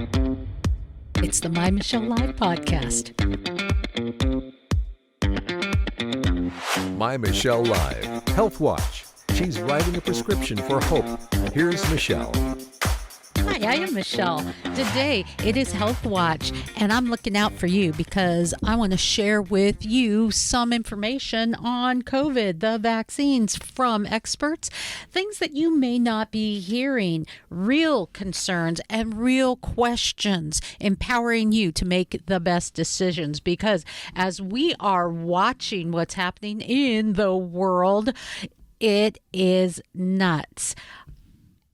It's the MyMichelleLive podcast. MyMichelleLive Health Watch. She's writing a prescription for hope. Here's Michelle. Hi, I am Michelle. Today it is Health Watch, and I'm looking out for you because I want to share with you some information on COVID, the vaccines from experts, things that you may not be hearing, real concerns and real questions, empowering you to make the best decisions. Because as we are watching what's happening in the world, it is nuts.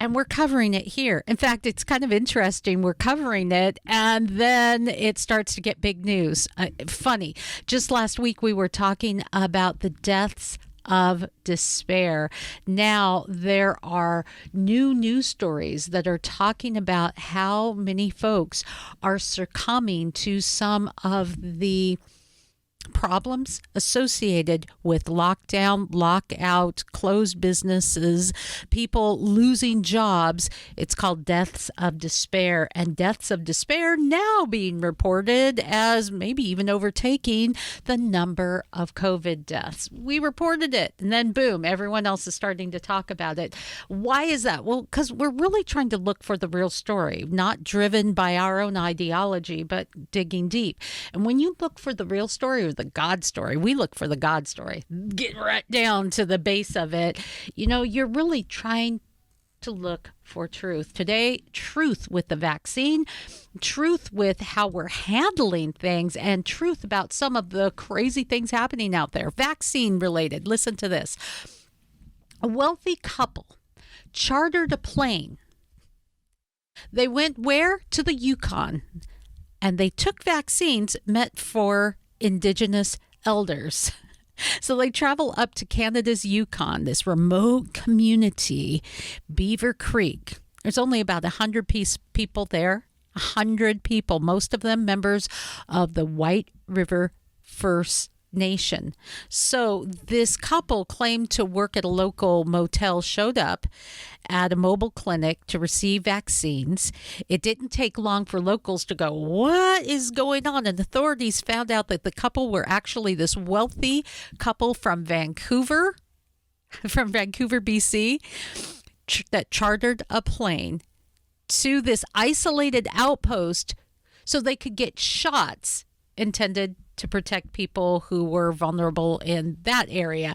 And we're covering it here. In fact, it's kind of interesting. We're covering it, and then it starts to get big news. Funny. Just last week, we were talking about the deaths of despair. Now, there are new news stories that are talking about how many folks are succumbing to some of the problems associated with lockdown, lockout, closed businesses, people losing jobs. It's called deaths of despair, and deaths of despair now being reported as maybe even overtaking the number of COVID deaths. We reported it, and then boom, everyone else is starting to talk about it. Why is that? Well, because we're really trying to look for the real story, not driven by our own ideology, but digging deep. And when you look for the real story, or the God story, we look for the God story, get right down to the base of it. You know, you're really trying to look for truth. Today, truth with the vaccine, truth with how we're handling things, and truth about some of the crazy things happening out there. Vaccine related. Listen to this. A wealthy couple chartered a plane. They went where? To the Yukon. And they took vaccines meant for Indigenous elders. So they travel up to Canada's Yukon, this remote community, Beaver Creek. There's only about 100 people there, 100 people, most of them members of the White River First Nation. So this couple claimed to work at a local motel, showed up at a mobile clinic to receive vaccines. It didn't take long for locals to go, what is going on? And authorities found out that the couple were actually this wealthy couple from Vancouver, BC, that chartered a plane to this isolated outpost so they could get shots intended to protect people who were vulnerable in that area.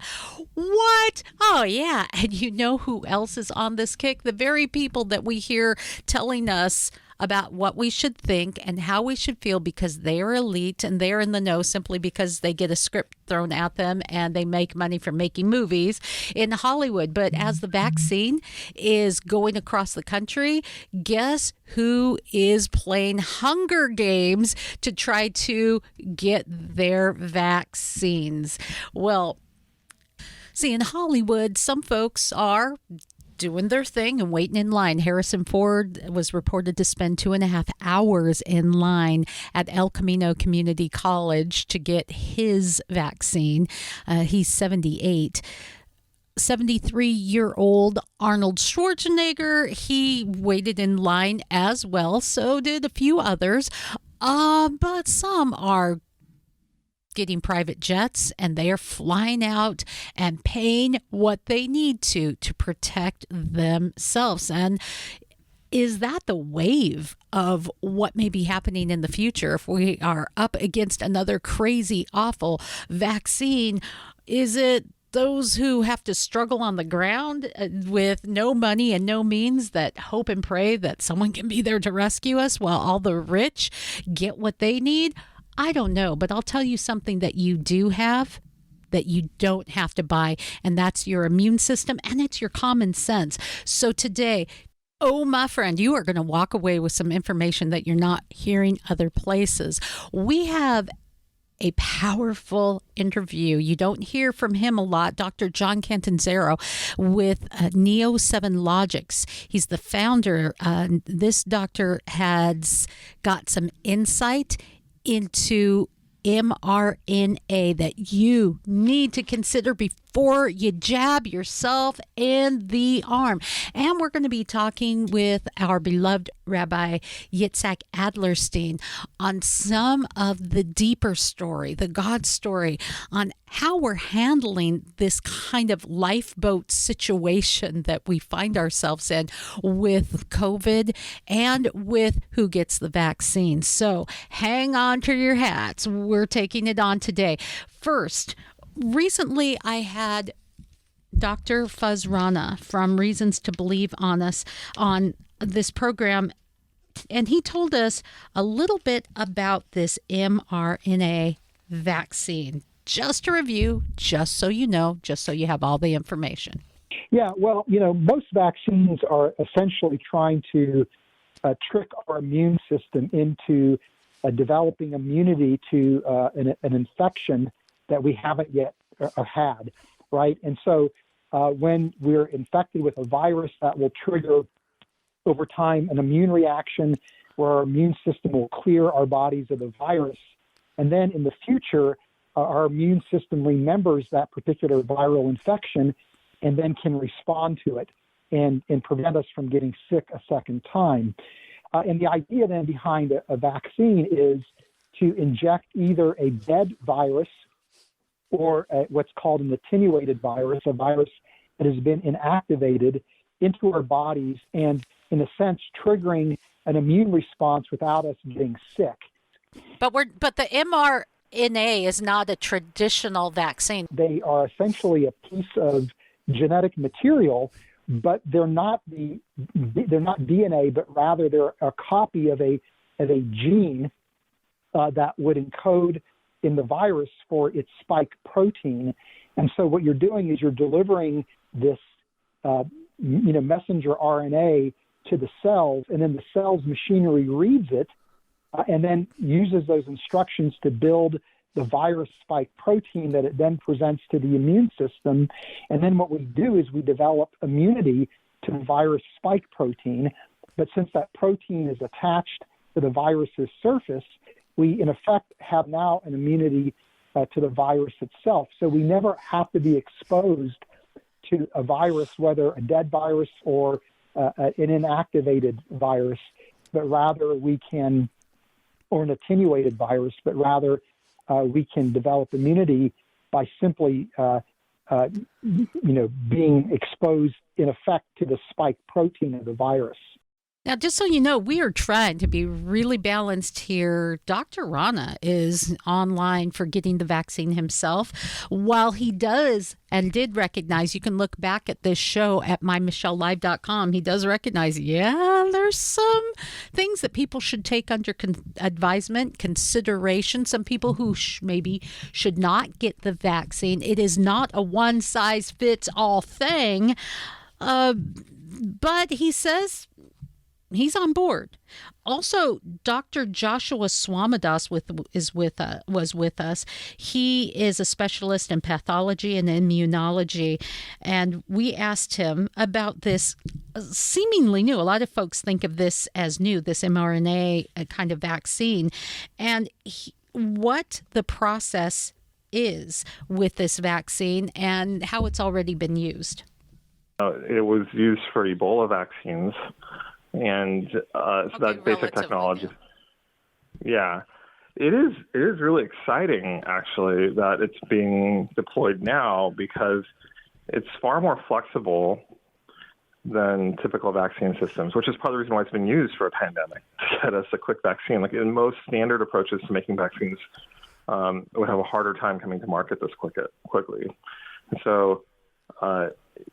What? Oh, yeah. And you know who else is on this kick? The very people that we hear telling us about what we should think and how we should feel because they are elite and they're in the know simply because they get a script thrown at them and they make money from making movies in Hollywood. But as the vaccine is going across the country, guess who is playing Hunger Games to try to get their vaccines? Well, see, in Hollywood, some folks are doing their thing and waiting in line. Harrison Ford was reported to spend 2.5 hours in line at El Camino Community College to get his vaccine. He's 78. 73-year-old Arnold Schwarzenegger, he waited in line as well. So did a few others. But some are getting private jets, and they are flying out and paying what they need to protect themselves. And is that the wave of what may be happening in the future if we are up against another crazy, awful vaccine? Is it those who have to struggle on the ground with no money and no means that hope and pray that someone can be there to rescue us while all the rich get what they need? I don't know, but I'll tell you something that you do have that you don't have to buy, and that's your immune system, and it's your common sense. So today, oh, my friend, you are going to walk away with some information that you're not hearing other places. We have a powerful interview. You don't hear from him a lot, Dr. John Cantanzaro with Neo 7 Logics. He's the founder. This doctor has got some insight into mRNA that you need to consider before before you jab yourself in the arm. And we're going to be talking with our beloved Rabbi Yitzchok Alderstein on some of the deeper story, the God story, on how we're handling this kind of lifeboat situation that we find ourselves in with COVID and with who gets the vaccine. So hang on to your hats. We're taking it on today. First, recently I had Dr. Fuz Rana from Reasons to Believe on this program, and he told us a little bit about this mRNA vaccine. Just to review, just so you know, just so you have all the information. Yeah, well, most vaccines are essentially trying to trick our immune system into developing immunity to an infection that we haven't yet had, right? And so when we're infected with a virus, that will trigger over time an immune reaction where our immune system will clear our bodies of the virus. And then in the future, our immune system remembers that particular viral infection and then can respond to it and prevent us from getting sick a second time. And the idea then behind a vaccine is to inject either a dead virus or what's called an attenuated virus, a virus that has been inactivated, into our bodies and, in a sense, triggering an immune response without us getting sick. But the mRNA is not a traditional vaccine. They are essentially a piece of genetic material, but they're not DNA, but rather they're a copy of a gene that would encode in the virus for its spike protein. And so what you're doing is you're delivering this messenger RNA to the cells, and then the cell's machinery reads it and then uses those instructions to build the virus spike protein that it then presents to the immune system. And then what we do is we develop immunity to the virus spike protein. But since that protein is attached to the virus's surface, we in effect have now an immunity to the virus itself. So we never have to be exposed to a virus, whether a dead virus or an inactivated virus, but rather we can, or an attenuated virus, but rather we can develop immunity by simply, being exposed in effect to the spike protein of the virus. Now, just so you know, we are trying to be really balanced here. Dr. Rana is online for getting the vaccine himself. While he does and did recognize, you can look back at this show at MyMichelleLive.com. He does recognize, there's some things that people should take under advisement, consideration. Some people who maybe should not get the vaccine. It is not a one-size-fits-all thing. But he says he's on board. Also, Dr. Joshua Swamadass was with us. He is a specialist in pathology and immunology, and we asked him about this seemingly new. A lot of folks think of this as new, this mRNA kind of vaccine, and what the process is with this vaccine and how it's already been used. It was used for Ebola vaccines. And so that's basic technology. Yeah, it is really exciting, actually, that it's being deployed now because it's far more flexible than typical vaccine systems, which is part of the reason why it's been used for a pandemic, to get us a quick vaccine. Like in most standard approaches to making vaccines, would have a harder time coming to market this quickly. And so,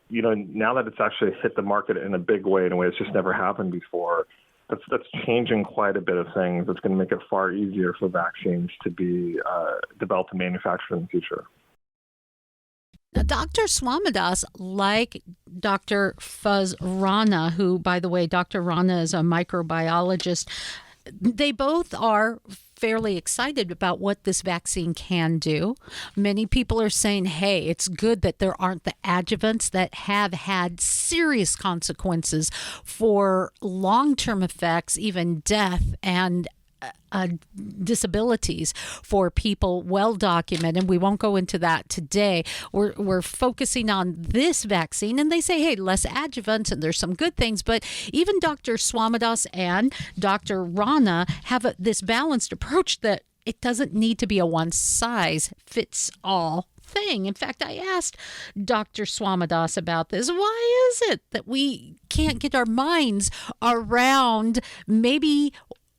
now that it's actually hit the market in a big way, in a way that's just never happened before, that's changing quite a bit of things. It's going to make it far easier for vaccines to be developed and manufactured in the future. Now, Dr. Swamadass, like Dr. Fuz Rana, who, by the way, Dr. Rana is a microbiologist, they both are fairly excited about what this vaccine can do. Many people are saying, hey, it's good that there aren't the adjuvants that have had serious consequences for long-term effects, even death. And disabilities for people, well documented. We won't go into that today. We're focusing on this vaccine, and they say, hey, less adjuvants, and there's some good things. But even Dr. Swamadass and Dr. Rana have this balanced approach that it doesn't need to be a one-size-fits-all thing. In fact, I asked Dr. Swamadass about this. Why is it that we can't get our minds around maybe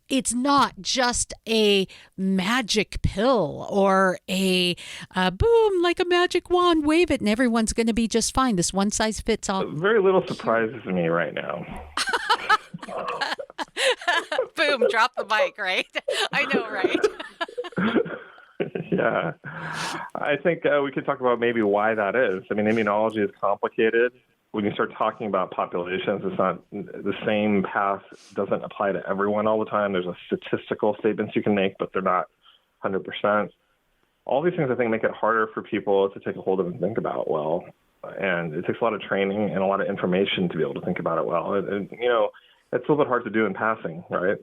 it's not just a magic pill or a boom, like a magic wand, wave it, and everyone's going to be just fine. This one size fits all. Very little surprises me right now. Boom, drop the mic, right? I know, right? Yeah. I think we could talk about maybe why that is. I mean, immunology is complicated. When you start talking about populations, it's not the same path doesn't apply to everyone all the time. There's a statistical statements you can make, but they're not 100%. All these things, I think, make it harder for people to take a hold of and think about well. And it takes a lot of training and a lot of information to be able to think about it well. And it's a little bit hard to do in passing, right?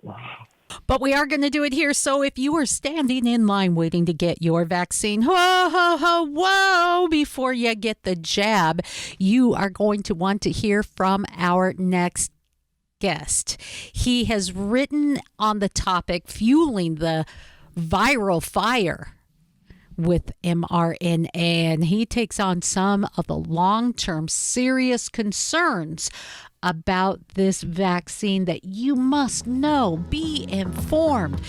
But we are going to do it here. So if you are standing in line waiting to get your vaccine, whoa, before you get the jab, you are going to want to hear from our next guest. He has written on the topic, fueling the viral fire with MRNA, and he takes on some of the long-term serious concerns about this vaccine that you must know. Be informed.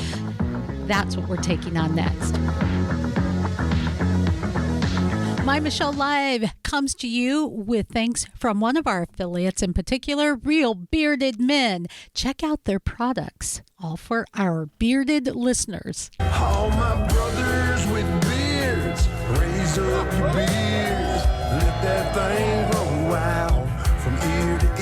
That's what we're taking on next. MyMichelleLive comes to you with thanks from one of our affiliates, in particular, Real Bearded Men. Check out their products, all for our bearded listeners. All my brothers with beards, raise up your beards, let that thing grow out from ear to ear.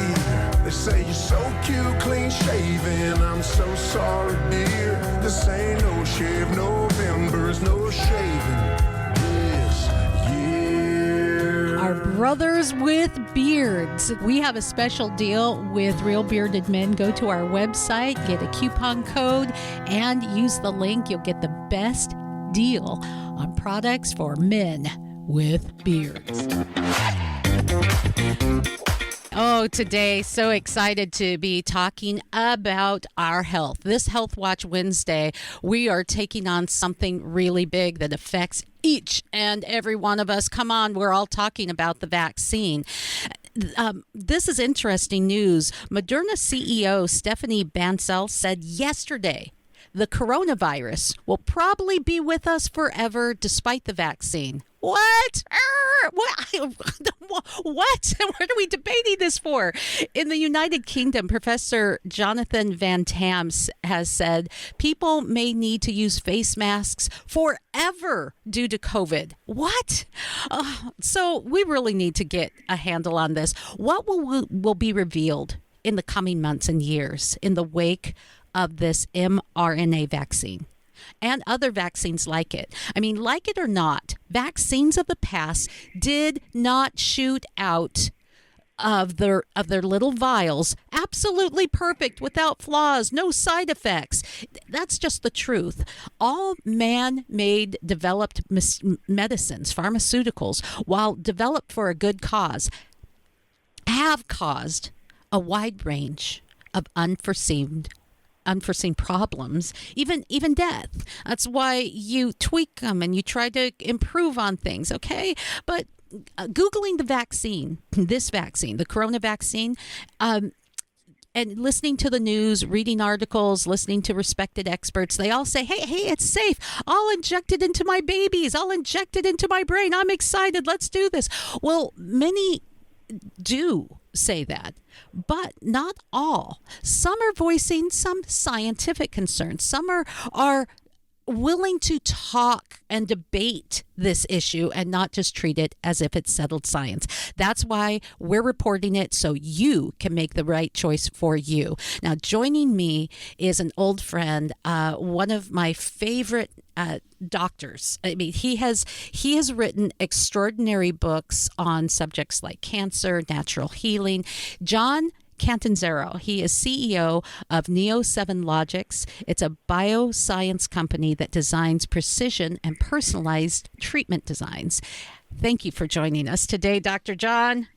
They say you're so cute, clean shaven. I'm so sorry, dear. This ain't no shave November's no shaving this year. Our brothers with beards. We have a special deal with Real Bearded Men. Go to our website, get a coupon code, and use the link. You'll get the best deal on products for men with beards. Oh, today, so excited to be talking about our health. This Health Watch Wednesday, we are taking on something really big that affects each and every one of us. Come on, we're all talking about the vaccine. This is interesting news. Moderna CEO Stephanie Bancel said yesterday the coronavirus will probably be with us forever despite the vaccine. What? What? What are we debating this for? In the United Kingdom, Professor Jonathan Van Tam has said people may need to use face masks forever due to COVID. What? So we really need to get a handle on this. What will be revealed in the coming months and years in the wake of this mRNA vaccine and other vaccines like it? I mean, like it or not, vaccines of the past did not shoot out of their little vials absolutely perfect, without flaws, no side effects. That's just the truth. All man-made developed medicines, pharmaceuticals, while developed for a good cause, have caused a wide range of unforeseen problems, even death. That's why you tweak them and you try to improve on things, okay? But Googling the vaccine, the corona vaccine, and listening to the news, reading articles, listening to respected experts, they all say, hey, it's safe. I'll inject it into my babies. I'll inject it into my brain. I'm excited. Let's do this. Well, many do say that, but not all. Some are voicing some scientific concerns. Some are willing to talk and debate this issue and not just treat it as if it's settled science. That's why we're reporting it, so you can make the right choice for you. Now, joining me is an old friend, one of my favorite doctors. I mean, he has written extraordinary books on subjects like cancer, natural healing. John Cantanzaro. He is CEO of Neo 7 Logics. It's a bioscience company that designs precision and personalized treatment designs. Thank you for joining us today, Dr. John.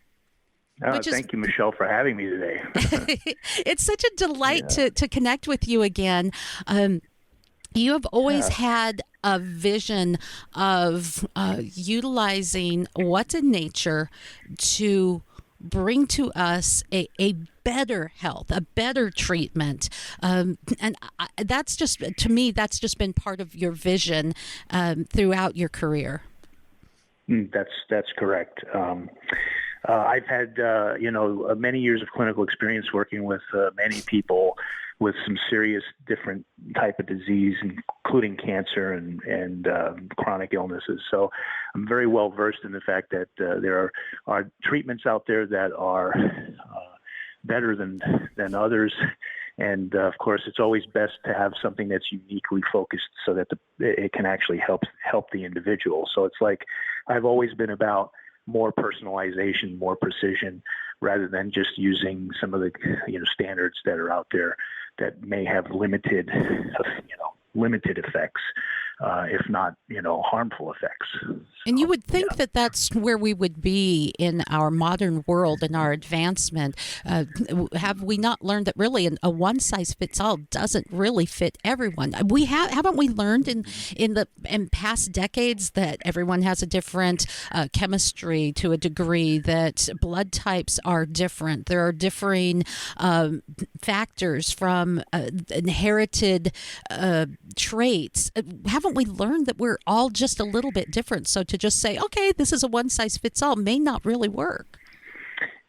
Thank you, Michelle, for having me today. It's such a delight to connect with you again. You have always had a vision of utilizing what's in nature to bring to us a better health, a better treatment. That's just, to me, that's just been part of your vision throughout your career. That's correct. I've had, many years of clinical experience working with many people with some serious different type of disease, including cancer and chronic illnesses. So I'm very well versed in the fact that there are treatments out there that are better than others. And of course, it's always best to have something that's uniquely focused so that it can actually help the individual. So it's like I've always been about more personalization, more precision, rather than just using some of the standards that are out there that may have limited effects, if not harmful effects. And you would think that that's where we would be in our modern world and our advancement. Have we not learned that really a one-size-fits-all doesn't really fit everyone? Haven't we learned in past decades that everyone has a different chemistry to a degree, that blood types are different, there are differing factors from inherited traits? Haven't we learned that we're all just a little bit different? So to just say, okay, this is a one-size-fits-all may not really work.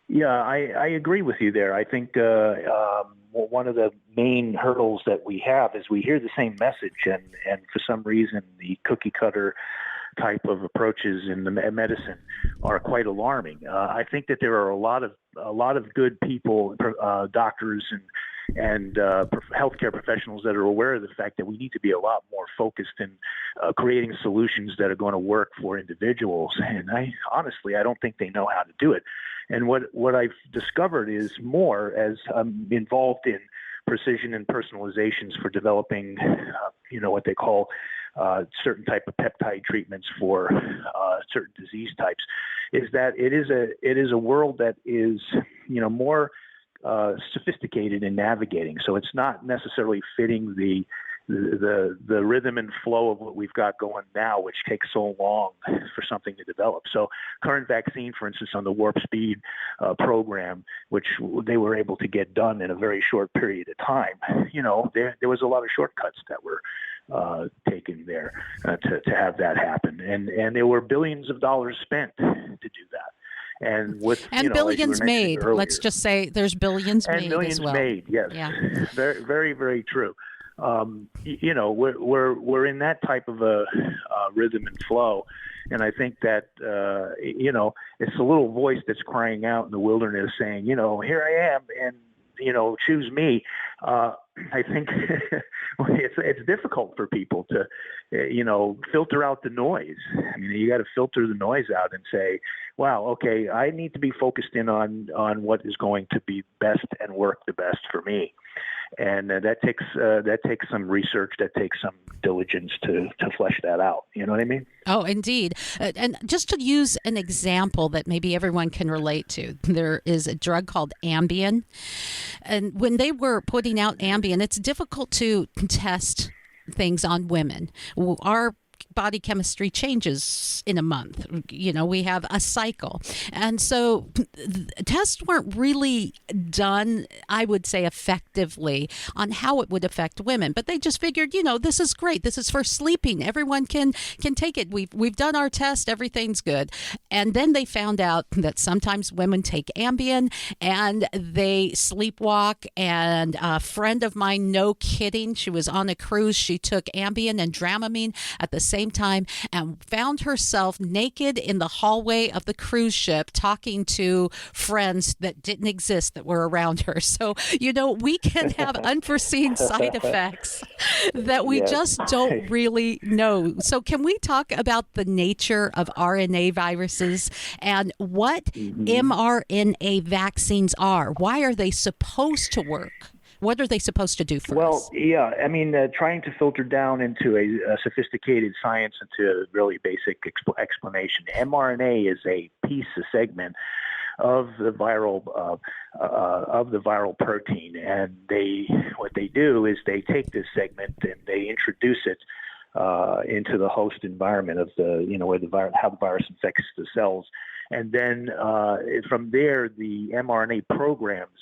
Yeah, I agree with you there. I think one of the main hurdles that we have is we hear the same message, and for some reason the cookie-cutter type of approaches in the medicine are quite alarming. I think that there are a lot of good people, doctors and healthcare professionals that are aware of the fact that we need to be a lot more focused in creating solutions that are going to work for individuals. And I don't think they know how to do it. And what I've discovered is more as I'm involved in precision and personalizations for developing, what they call certain type of peptide treatments for certain disease types, is that it is a world that is, more sophisticated in navigating. So it's not necessarily fitting the rhythm and flow of what we've got going now, which takes so long for something to develop. So current vaccine, for instance, on the Warp Speed program, which they were able to get done in a very short period of time, there was a lot of shortcuts that were taken there to have that happen. And there were billions of dollars spent to do that. And billions made. Earlier, let's just say there's billions made billions as well. Made, yes. Yeah. Very, very, very true. We're in that type of a rhythm and flow, and I think that it's a little voice that's crying out in the wilderness, saying, here I am, and choose me. I think it's difficult for people to, filter out the noise. I mean, you got to filter the noise out and say, wow, okay, I need to be focused in on what is going to be best and work the best for me. And that takes some research, that takes some diligence to flesh that out. You know what I mean? Oh, indeed. And just to use an example that maybe everyone can relate to, there is a drug called Ambien. And when they were putting out Ambien, it's difficult to test things on women. Our body chemistry changes in a month. We have a cycle. And so tests weren't really done, I would say, effectively on how it would affect women. But they just figured, this is great. This is for sleeping. Everyone can take it. We've done our test. Everything's good. And then they found out that sometimes women take Ambien and they sleepwalk. And a friend of mine, no kidding, she was on a cruise. She took Ambien and Dramamine at the same same time and found herself naked in the hallway of the cruise ship talking to friends that didn't exist that were around her. So, we can have unforeseen side effects that we just don't really know. So can we talk about the nature of RNA viruses and what mRNA vaccines are? Why are they supposed to work? What are they supposed to do for us? Well, yeah, I mean, trying to filter down into a sophisticated science into a really basic explanation. mRNA is a segment of the viral protein, and what they do is they take this segment and they introduce it into the host environment of where how the virus infects the cells. And then from there, the mRNA programs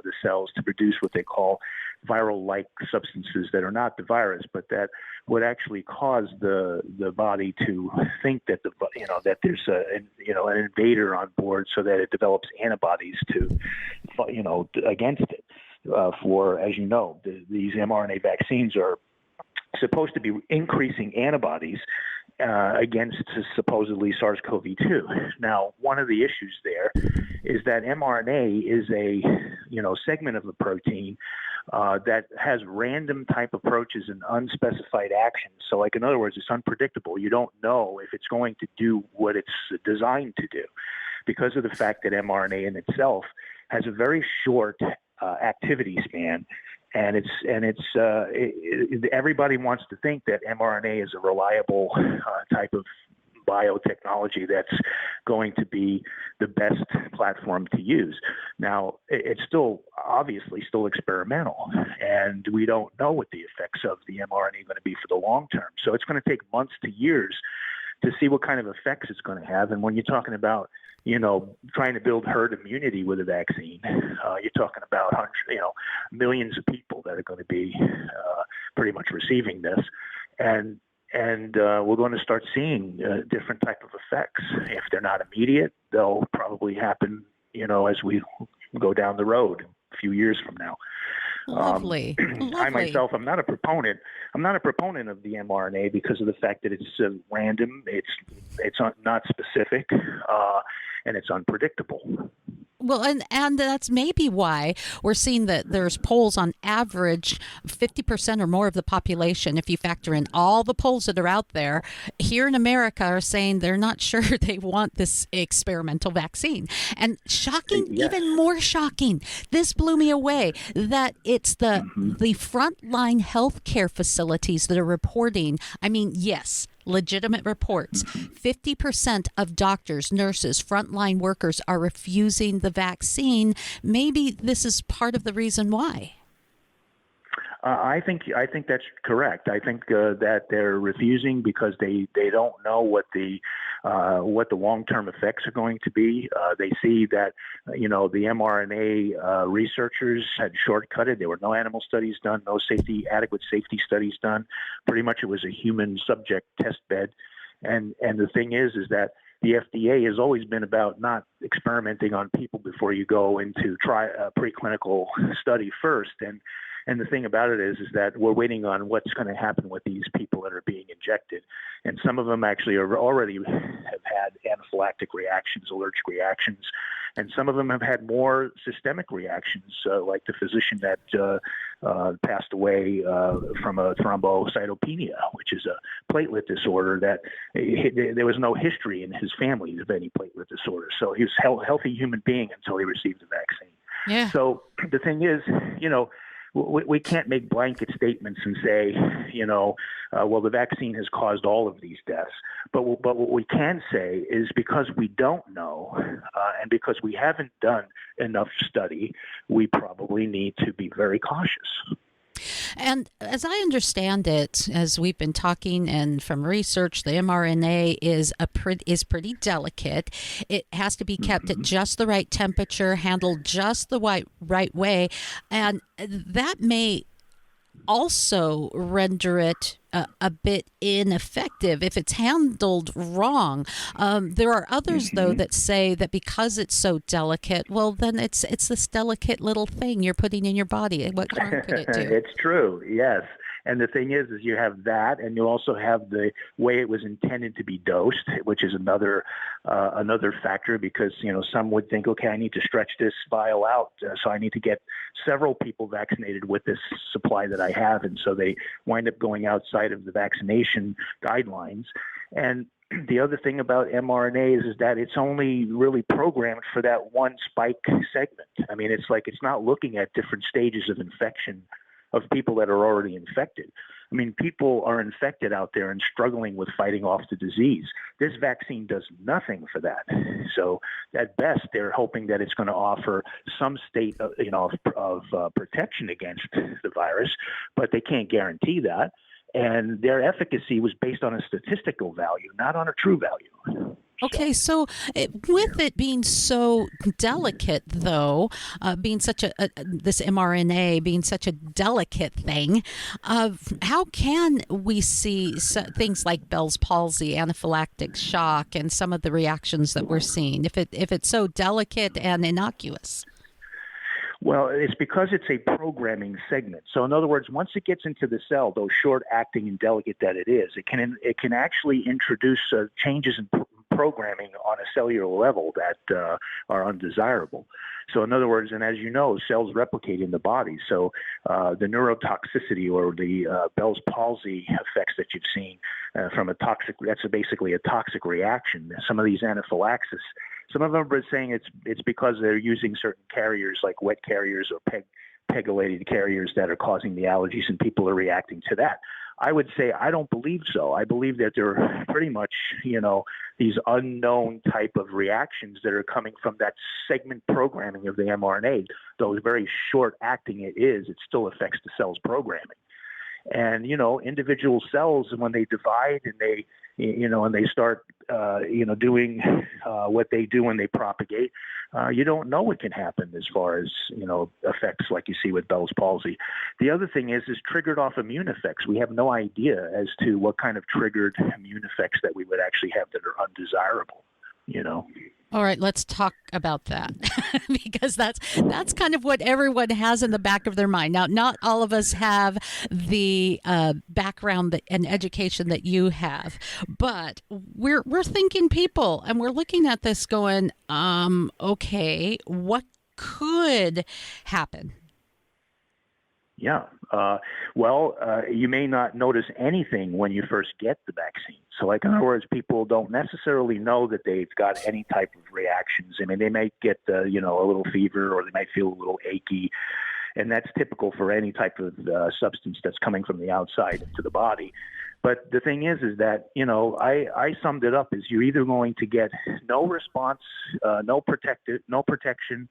the cells to produce what they call viral-like substances that are not the virus, but that would actually cause the body to think that that there's an invader on board, so that it develops antibodies against it. As you know, these mRNA vaccines are supposed to be increasing antibodies against supposedly SARS-CoV-2. Now, one of the issues there is that mRNA is a segment of the protein that has random type approaches and unspecified actions. So, like, in other words, it's unpredictable. You don't know if it's going to do what it's designed to do, because of the fact that mRNA in itself has a very short activity span. And everybody wants to think that mRNA is a reliable type of biotechnology that's going to be the best platform to use. Now, it's obviously still experimental, and we don't know what the effects of the mRNA are going to be for the long term. So it's going to take months to years to see what kind of effects it's going to have. And when you're talking about trying to build herd immunity with a vaccine, you're talking about millions of people that are going to be pretty much receiving this, and we're going to start seeing different type of effects. If they're not immediate, they'll probably happen, as we go down the road a few years from now. Lovely. I myself, I'm not a proponent of the mRNA because of the fact that it's random, it's not specific, and it's unpredictable. Well, and that's maybe why we're seeing that there's polls on average 50% or more of the population, if you factor in all the polls that are out there here in America, are saying they're not sure they want this experimental vaccine. And shocking, even more shocking, this blew me away, that it's the frontline healthcare facilities that are reporting. I mean, yes, legitimate reports. 50% of doctors, nurses, frontline workers are refusing the vaccine. Maybe this is part of the reason why. I think that's correct. I think that they're refusing because they don't know what the long-term effects are going to be. They see that the mRNA researchers had shortcutted. There were no animal studies done, no adequate safety studies done. Pretty much it was a human subject test bed. And the thing is that the FDA has always been about not experimenting on people before you go into try a preclinical study first. And the thing about it is that we're waiting on what's going to happen with these people that are being injected. And some of them actually already have had anaphylactic reactions, allergic reactions, and some of them have had more systemic reactions, like the physician that passed away from a thrombocytopenia, which is a platelet disorder that there was no history in his family of any platelet disorder. So he was a healthy human being until he received the vaccine. Yeah. So the thing is, we can't make blanket statements and say, well, the vaccine has caused all of these deaths. But what we can say is, because we don't know, and because we haven't done enough study, we probably need to be very cautious. And as I understand it, as we've been talking, and from research, the mRNA is pretty delicate. It has to be kept at just the right temperature, handled just the right way, and that may also render it a bit ineffective if it's handled wrong. There are others, though, that say that because it's so delicate, well, then it's this delicate little thing you're putting in your body. What harm could it do? It's true, yes. And the thing is you have that, and you also have the way it was intended to be dosed, which is another factor, because, some would think, okay, I need to stretch this vial out, so I need to get several people vaccinated with this supply that I have. And so they wind up going outside of the vaccination guidelines. And the other thing about mRNA is that it's only really programmed for that one spike segment. I mean, it's not looking at different stages of infection of people that are already infected. I mean, people are infected out there and struggling with fighting off the disease. This vaccine does nothing for that. So at best, they're hoping that it's going to offer some state of protection against the virus, but they can't guarantee that. And their efficacy was based on a statistical value, not on a true value. Okay, so with it being so delicate, though, being such this mRNA being such a delicate thing, how can we see things like Bell's palsy, anaphylactic shock, and some of the reactions that we're seeing if it's so delicate and innocuous? Well, it's because it's a programming segment. So in other words, once it gets into the cell, though short-acting and delicate that it is, it can actually introduce changes in programming on a cellular level that are undesirable. So in other words, and as you know, cells replicate in the body. So the neurotoxicity or the Bell's palsy effects that you've seen from that's basically a toxic reaction. Some of these anaphylaxis, some of them are saying it's because they're using certain carriers like wet carriers or pegylated carriers that are causing the allergies, and people are reacting to that. I would say I don't believe so. I believe that there are pretty much, these unknown type of reactions that are coming from that segment programming of the mRNA. Though very short acting it still affects the cell's programming. And, individual cells, when they divide and they start, doing what they do when they propagate, you don't know what can happen as far as, effects like you see with Bell's palsy. The other thing is triggered off immune effects. We have no idea as to what kind of triggered immune effects that we would actually have that are undesirable, All right, let's talk about that because that's kind of what everyone has in the back of their mind. Now, not all of us have the background and education that you have, but we're thinking people, and we're looking at this going, okay, what could happen? Yeah. You may not notice anything when you first get the vaccine. So, in other words, people don't necessarily know that they've got any type of reactions. I mean, they might get, a little fever, or they might feel a little achy. And that's typical for any type of substance that's coming from the outside into the body. But the thing is that, I summed it up as you're either going to get no response, no protection,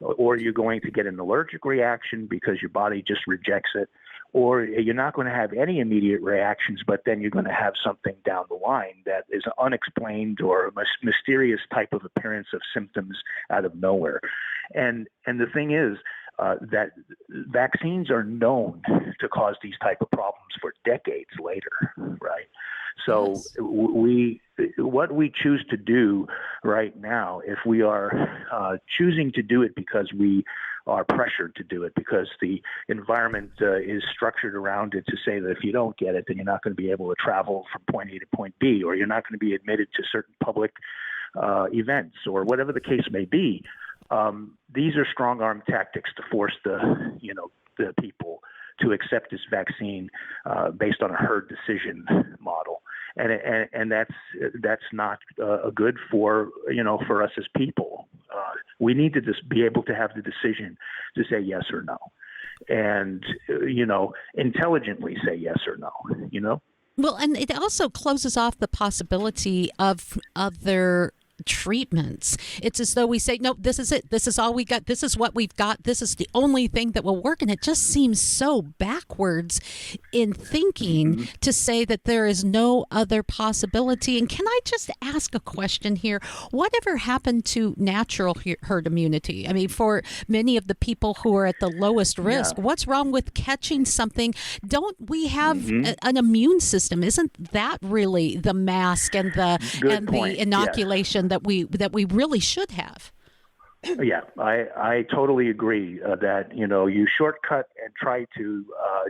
or you're going to get an allergic reaction because your body just rejects it, or you're not going to have any immediate reactions, but then you're going to have something down the line that is unexplained or a mysterious type of appearance of symptoms out of nowhere. And the thing is that vaccines are known to cause these type of problems for decades later, right? So what we choose to do right now, if we are choosing to do it because we are pressured to do it, because the environment is structured around it to say that if you don't get it, then you're not going to be able to travel from point A to point B, or you're not going to be admitted to certain public events, or whatever the case may be. These are strong-arm tactics to force the people to accept this vaccine based on a herd decision model. And that's not good for us as people. We need to just be able to have the decision to say yes or no, and intelligently say yes or no. Well, and it also closes off the possibility of other treatments. It's as though we say, no, this is it. This is all we got. This is what we've got. This is the only thing that will work. And it just seems so backwards in thinking to say that there is no other possibility. And can I just ask a question here? Whatever happened to natural herd immunity? I mean, for many of the people who are at the lowest risk, what's wrong with catching something? Don't we have an immune system? Isn't that really the mask and the inoculation that we really should have? Yeah, I totally agree that you shortcut and try to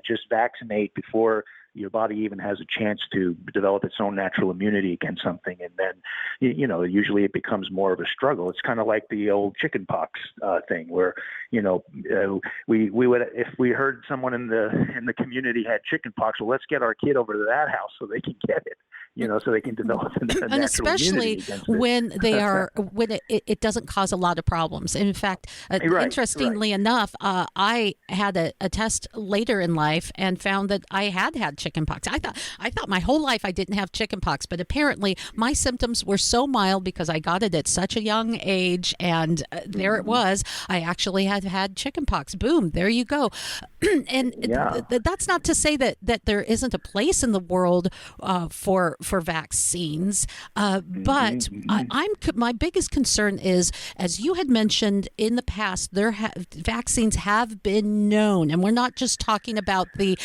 Just vaccinate before your body even has a chance to develop its own natural immunity against something. And then, usually it becomes more of a struggle. It's kind of like the old chickenpox thing where, we would, if we heard someone in the community had chickenpox, well, let's get our kid over to that house so they can get it. So they can develop a natural and especially immunity against when they are when it doesn't cause a lot of problems. In fact, interestingly enough, I had a test later in life and found that I had chickenpox. I thought my whole life I didn't have chickenpox, but apparently my symptoms were so mild because I got it at such a young age, and there it was. I actually had chickenpox. Boom, there you go. And that's not to say that there isn't a place in the world for vaccines, but my biggest concern is, as you had mentioned in the past, vaccines have been known, and we're not just talking about the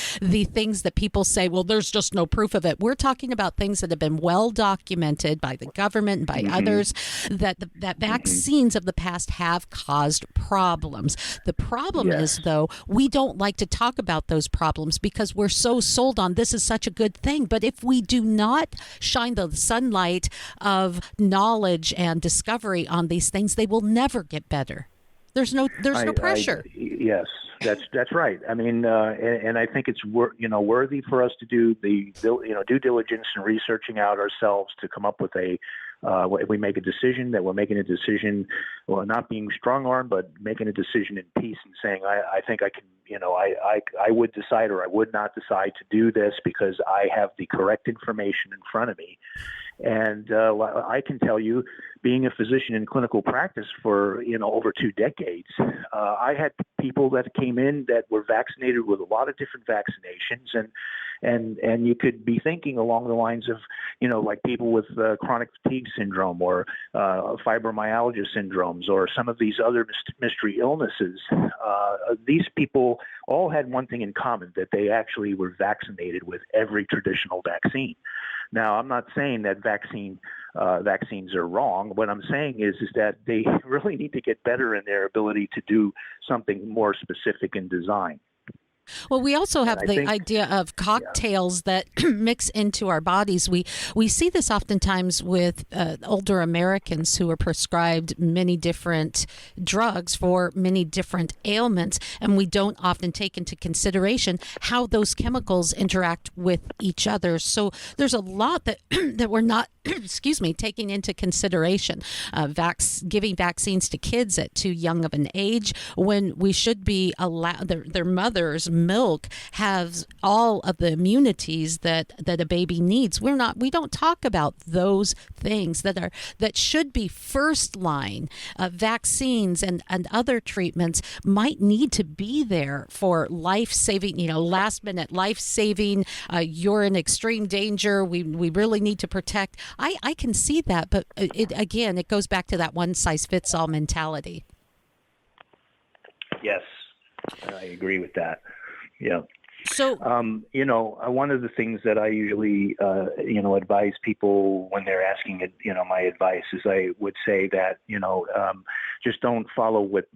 things that people say, well, there's just no proof of it. We're talking about things that have been well documented by the government and by others, that vaccines of the past have caused problems. The problem is, though, we don't like to talk about those problems because we're so sold on this is such a good thing. But if we do not shine the sunlight of knowledge and discovery on these things, they will never get better. There's no pressure. Yes, that's right. I mean, and I think it's worthy for us to do the due diligence and researching out ourselves to come up with if we make a decision, that we're making a decision, well, not being strong-armed, but making a decision in peace and saying, I think I can, I would decide or I would not decide to do this because I have the correct information in front of me. And I can tell you, being a physician in clinical practice for over 2 decades, I had people that came in that were vaccinated with a lot of different vaccinations, and you could be thinking along the lines of like people with chronic fatigue syndrome or fibromyalgia syndromes or some of these other mystery illnesses. These people all had one thing in common, that they actually were vaccinated with every traditional vaccine. Now, I'm not saying that vaccines are wrong. What I'm saying is that they really need to get better in their ability to do something more specific in design. Well, we also have the idea of cocktails that mix into our bodies. We see this oftentimes with older Americans who are prescribed many different drugs for many different ailments, and we don't often take into consideration how those chemicals interact with each other. So there's a lot that that we're not taking into consideration. Giving vaccines to kids at too young of an age when we should be allowed their mother's milk has all of the immunities that a baby needs. We don't talk about those things that should be first line. Vaccines and other treatments might need to be there for life-saving, last minute life-saving. You're in extreme danger. We really need to protect. I can see that, but it goes back to that one-size-fits-all mentality. Yes, I agree with that. Yeah. So, one of the things that I usually, advise people when they're asking, my advice is I would say that, just don't follow what,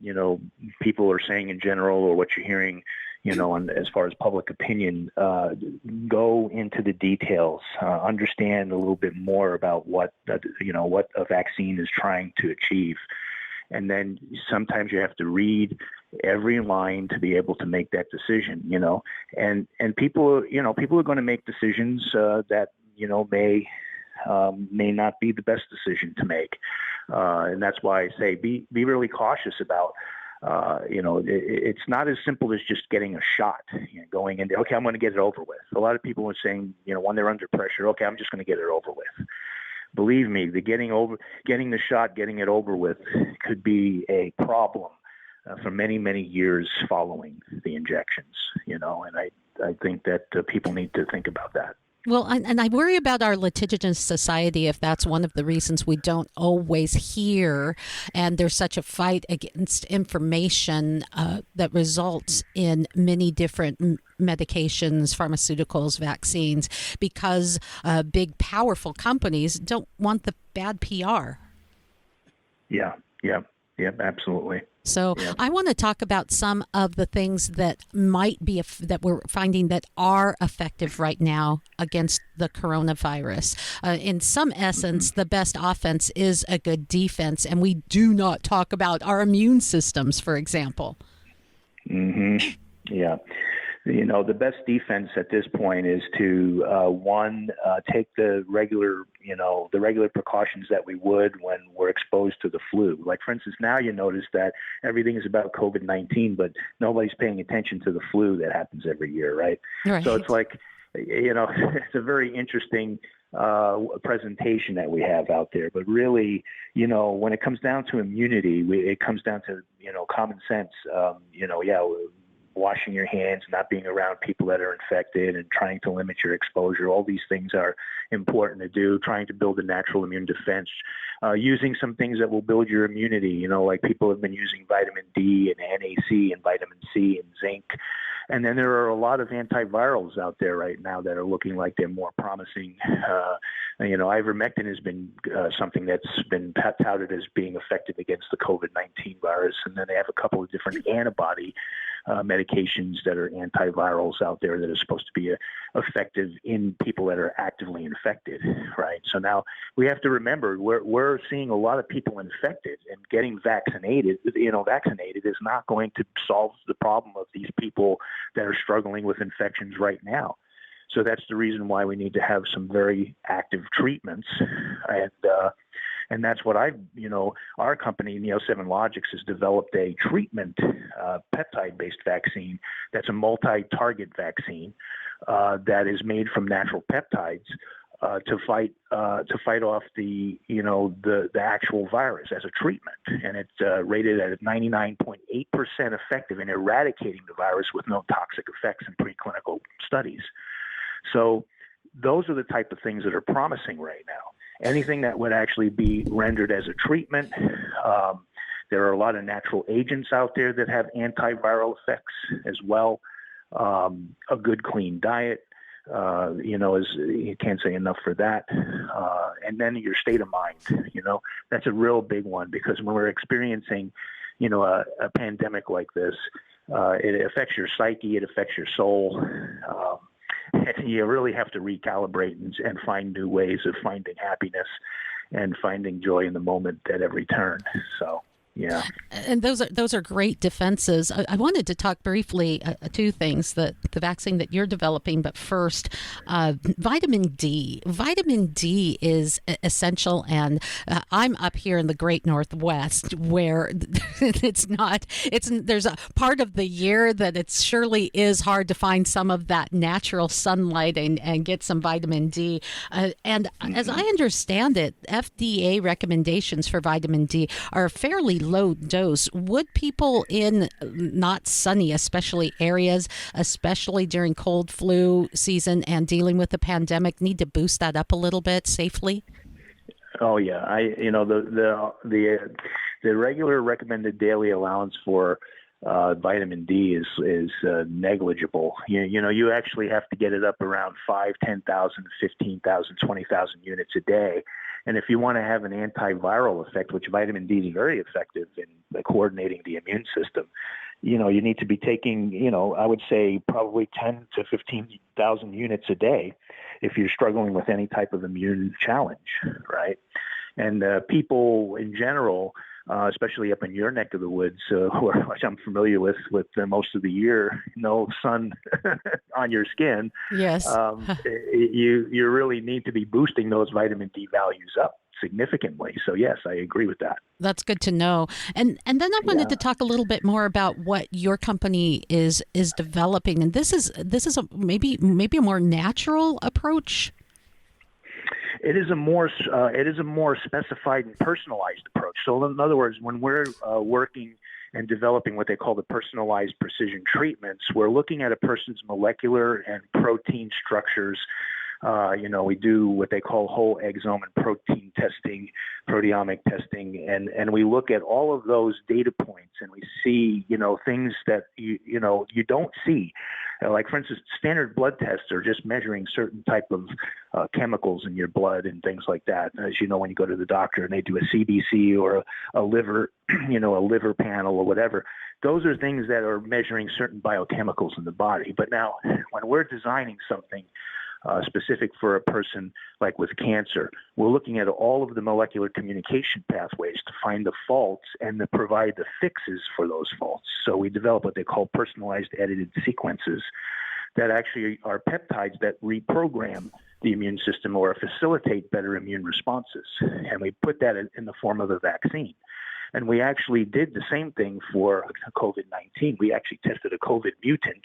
people are saying in general or what you're hearing, as far as public opinion. Go into the details, understand a little bit more about what a vaccine is trying to achieve. And then sometimes you have to read every line to be able to make that decision, and people are going to make decisions that, may not be the best decision to make. And that's why I say be really cautious about, it's not as simple as just getting a shot, going in there, okay, I'm going to get it over with. A lot of people are saying, when they're under pressure, okay, I'm just going to get it over with. Believe me, getting the shot, getting it over with could be a problem for many, many years following the injections, and I think that people need to think about that. Well, and I worry about our litigious society if that's one of the reasons we don't always hear, and there's such a fight against information that results in many different medications, pharmaceuticals, vaccines, because big, powerful companies don't want the bad PR. Yeah. Yep, absolutely. So I want to talk about some of the things that might be that we're finding that are effective right now against the coronavirus. In some essence, the best offense is a good defense, and we do not talk about our immune systems, for example. Yeah. The best defense at this point is to take the regular precautions that we would when we're exposed to the flu. Like, for instance, now you notice that everything is about COVID-19, but nobody's paying attention to the flu that happens every year, right? So it's like, it's a very interesting presentation that we have out there. But really, when it comes down to immunity, it comes down to, common sense. Washing your hands, not being around people that are infected, and trying to limit your exposure. All these things are important to do, trying to build a natural immune defense, using some things that will build your immunity, like people have been using vitamin D and NAC and vitamin C and zinc. And then there are a lot of antivirals out there right now that are looking like they're more promising. Ivermectin has been something that's been touted as being effective against the COVID-19 virus. And then they have a couple of different antibody medications that are antivirals out there that are supposed to be effective in people that are actively infected, right? So now we have to remember we're seeing a lot of people infected, and getting vaccinated is not going to solve the problem of these people that are struggling with infections right now. So that's the reason why we need to have some very active treatments. And that's what our company, Neo7 Logics, has developed a treatment peptide-based vaccine that's a multi-target vaccine that is made from natural peptides to fight off the actual virus as a treatment. And it's rated at 99.8% effective in eradicating the virus with no toxic effects in preclinical studies. So those are the type of things that are promising right now. Anything that would actually be rendered as a treatment. There are a lot of natural agents out there that have antiviral effects as well. A good, clean diet, you can't say enough for that. And then your state of mind, that's a real big one, because when we're experiencing, a pandemic like this, it affects your psyche, it affects your soul. You really have to recalibrate and find new ways of finding happiness and finding joy in the moment at every turn. So, yeah. And those are great defenses. I wanted to talk briefly two things: the vaccine that you're developing, but first, vitamin D. Vitamin D is essential, and I'm up here in the Great Northwest, where there's a part of the year that it surely is hard to find some of that natural sunlight and get some vitamin D. And as I understand it, FDA recommendations for vitamin D are fairly low dose. Would people in not sunny, especially areas, especially during cold flu season and dealing with the pandemic, need to boost that up a little bit safely? Oh yeah, the regular recommended daily allowance for vitamin D is negligible. You actually have to get it up around 5, 10,000, 15,000, 20,000 units a day. And if you want to have an antiviral effect, which vitamin D is very effective in coordinating the immune system, you need to be taking, I would say probably 10 to 15,000 units a day if you're struggling with any type of immune challenge, right? And people in general, especially up in your neck of the woods, which I'm familiar with most of the year, no sun on your skin. Yes. You really need to be boosting those vitamin D values up significantly. So yes, I agree with that. That's good to know. And then I wanted to talk a little bit more about what your company is developing. And this is maybe a more natural approach. It is a more specified and personalized approach. So in other words, when we're working and developing what they call the personalized precision treatments, we're looking at a person's molecular and protein structures We do what they call whole exome and protein testing, proteomic testing, and we look at all of those data points, and we see, things that you don't see. Like, for instance, standard blood tests are just measuring certain type of chemicals in your blood and things like that. As you know, when you go to the doctor and they do a CBC or a liver, a liver panel or whatever, those are things that are measuring certain biochemicals in the body. But now, when we're designing something specific for a person like with cancer, we're looking at all of the molecular communication pathways to find the faults and to provide the fixes for those faults. So we develop what they call personalized edited sequences that actually are peptides that reprogram the immune system or facilitate better immune responses. And we put that in the form of a vaccine. And we actually did the same thing for COVID-19. We actually tested a COVID mutant.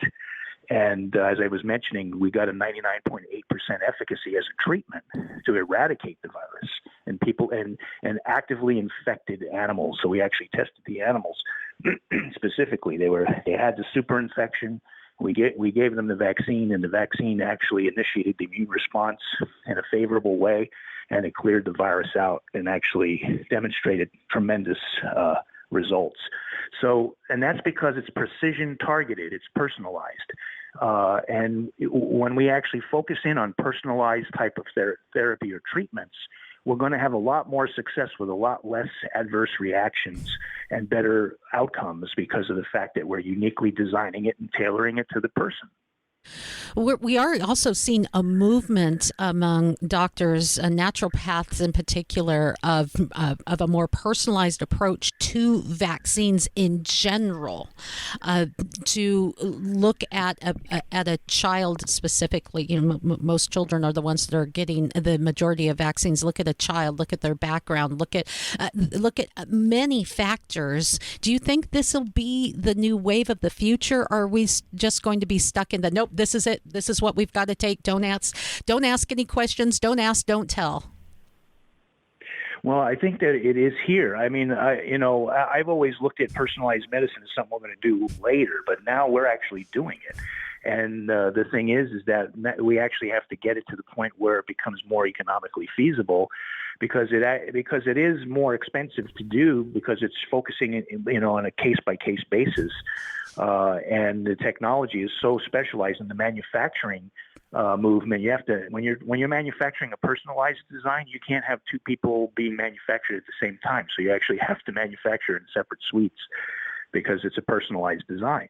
And as I was mentioning, we got a 99.8% efficacy as a treatment to eradicate the virus in people and actively infected animals. So we actually tested the animals specifically. They had the super infection. We gave them the vaccine, and the vaccine actually initiated the immune response in a favorable way, and it cleared the virus out and actually demonstrated tremendous results. So, and that's because it's precision targeted, it's personalized. And when we actually focus in on personalized type of therapy or treatments, we're going to have a lot more success with a lot less adverse reactions and better outcomes because of the fact that we're uniquely designing it and tailoring it to the person. We are also seeing a movement among doctors, naturopaths in particular, of a more personalized approach to vaccines in general. To look at a child specifically, most children are the ones that are getting the majority of vaccines. Look at a child, look at their background, look at many factors. Do you think this will be the new wave of the future, or are we just going to be stuck in the nope? This is it. This is what we've got to take. Don't ask any questions. Don't ask, don't tell. Well, I think that it is here. I mean, I've always looked at personalized medicine as something we're going to do later, but now we're actually doing it. And the thing is that we actually have to get it to the point where it becomes more economically feasible, because it is more expensive to do, because it's focusing on a case by case basis. And the technology is so specialized in the manufacturing movement. You have to, when you're manufacturing a personalized design, you can't have two people being manufactured at the same time. So you actually have to manufacture in separate suites because it's a personalized design.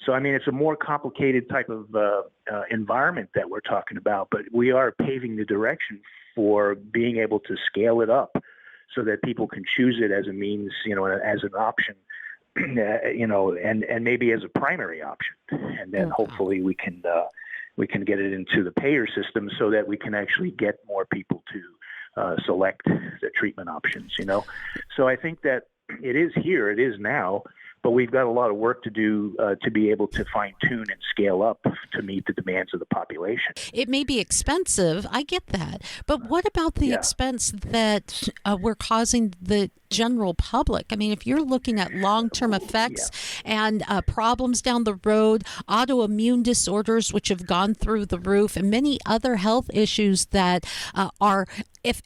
So, I mean, it's a more complicated type of environment that we're talking about, but we are paving the direction for being able to scale it up so that people can choose it as a means, as an option, and maybe as a primary option. And then hopefully we can get it into the payer system so that we can actually get more people to select the treatment options, So I think that it is here, it is now, but we've got a lot of work to do to be able to fine-tune and scale up to meet the demands of the population. It may be expensive, I get that, but what about the expense that we're causing the general public? I mean, if you're looking at long-term effects and problems down the road, autoimmune disorders which have gone through the roof, and many other health issues that are, if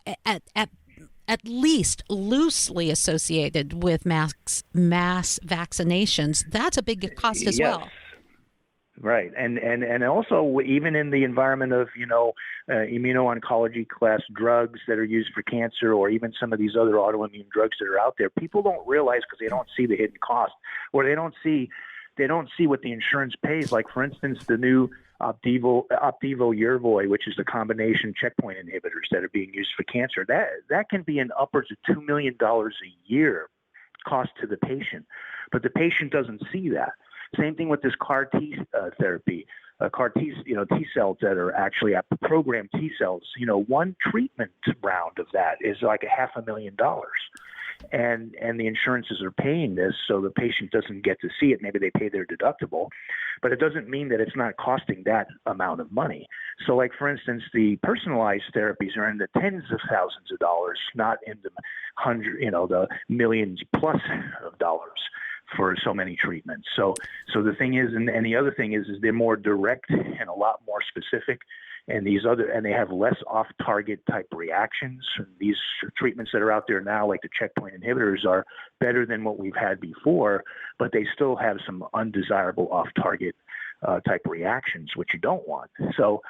at least loosely associated with mass vaccinations, that's a big cost as well. Right. And also, even in the environment of, immuno-oncology class drugs that are used for cancer, or even some of these other autoimmune drugs that are out there, people don't realize, because they don't see the hidden cost, or they don't see what the insurance pays. Like, for instance, the new Opdivo Yervoy, which is the combination checkpoint inhibitors that are being used for cancer, that can be an upwards of $2 million a year cost to the patient, but the patient doesn't see that. Same thing with this CAR T therapy, CAR T, T cells that are actually programmed T cells. One treatment round of that is like $500,000. And the insurances are paying this, so the patient doesn't get to see it. Maybe they pay their deductible, but it doesn't mean that it's not costing that amount of money. So, like, for instance, the personalized therapies are in the tens of thousands of dollars, not in the the millions plus of dollars for so many treatments. So the thing is, and the other thing is they're more direct and a lot more specific. and they have less off-target type reactions. These treatments that are out there now, like the checkpoint inhibitors, are better than what we've had before, but they still have some undesirable off-target type reactions, which you don't want. So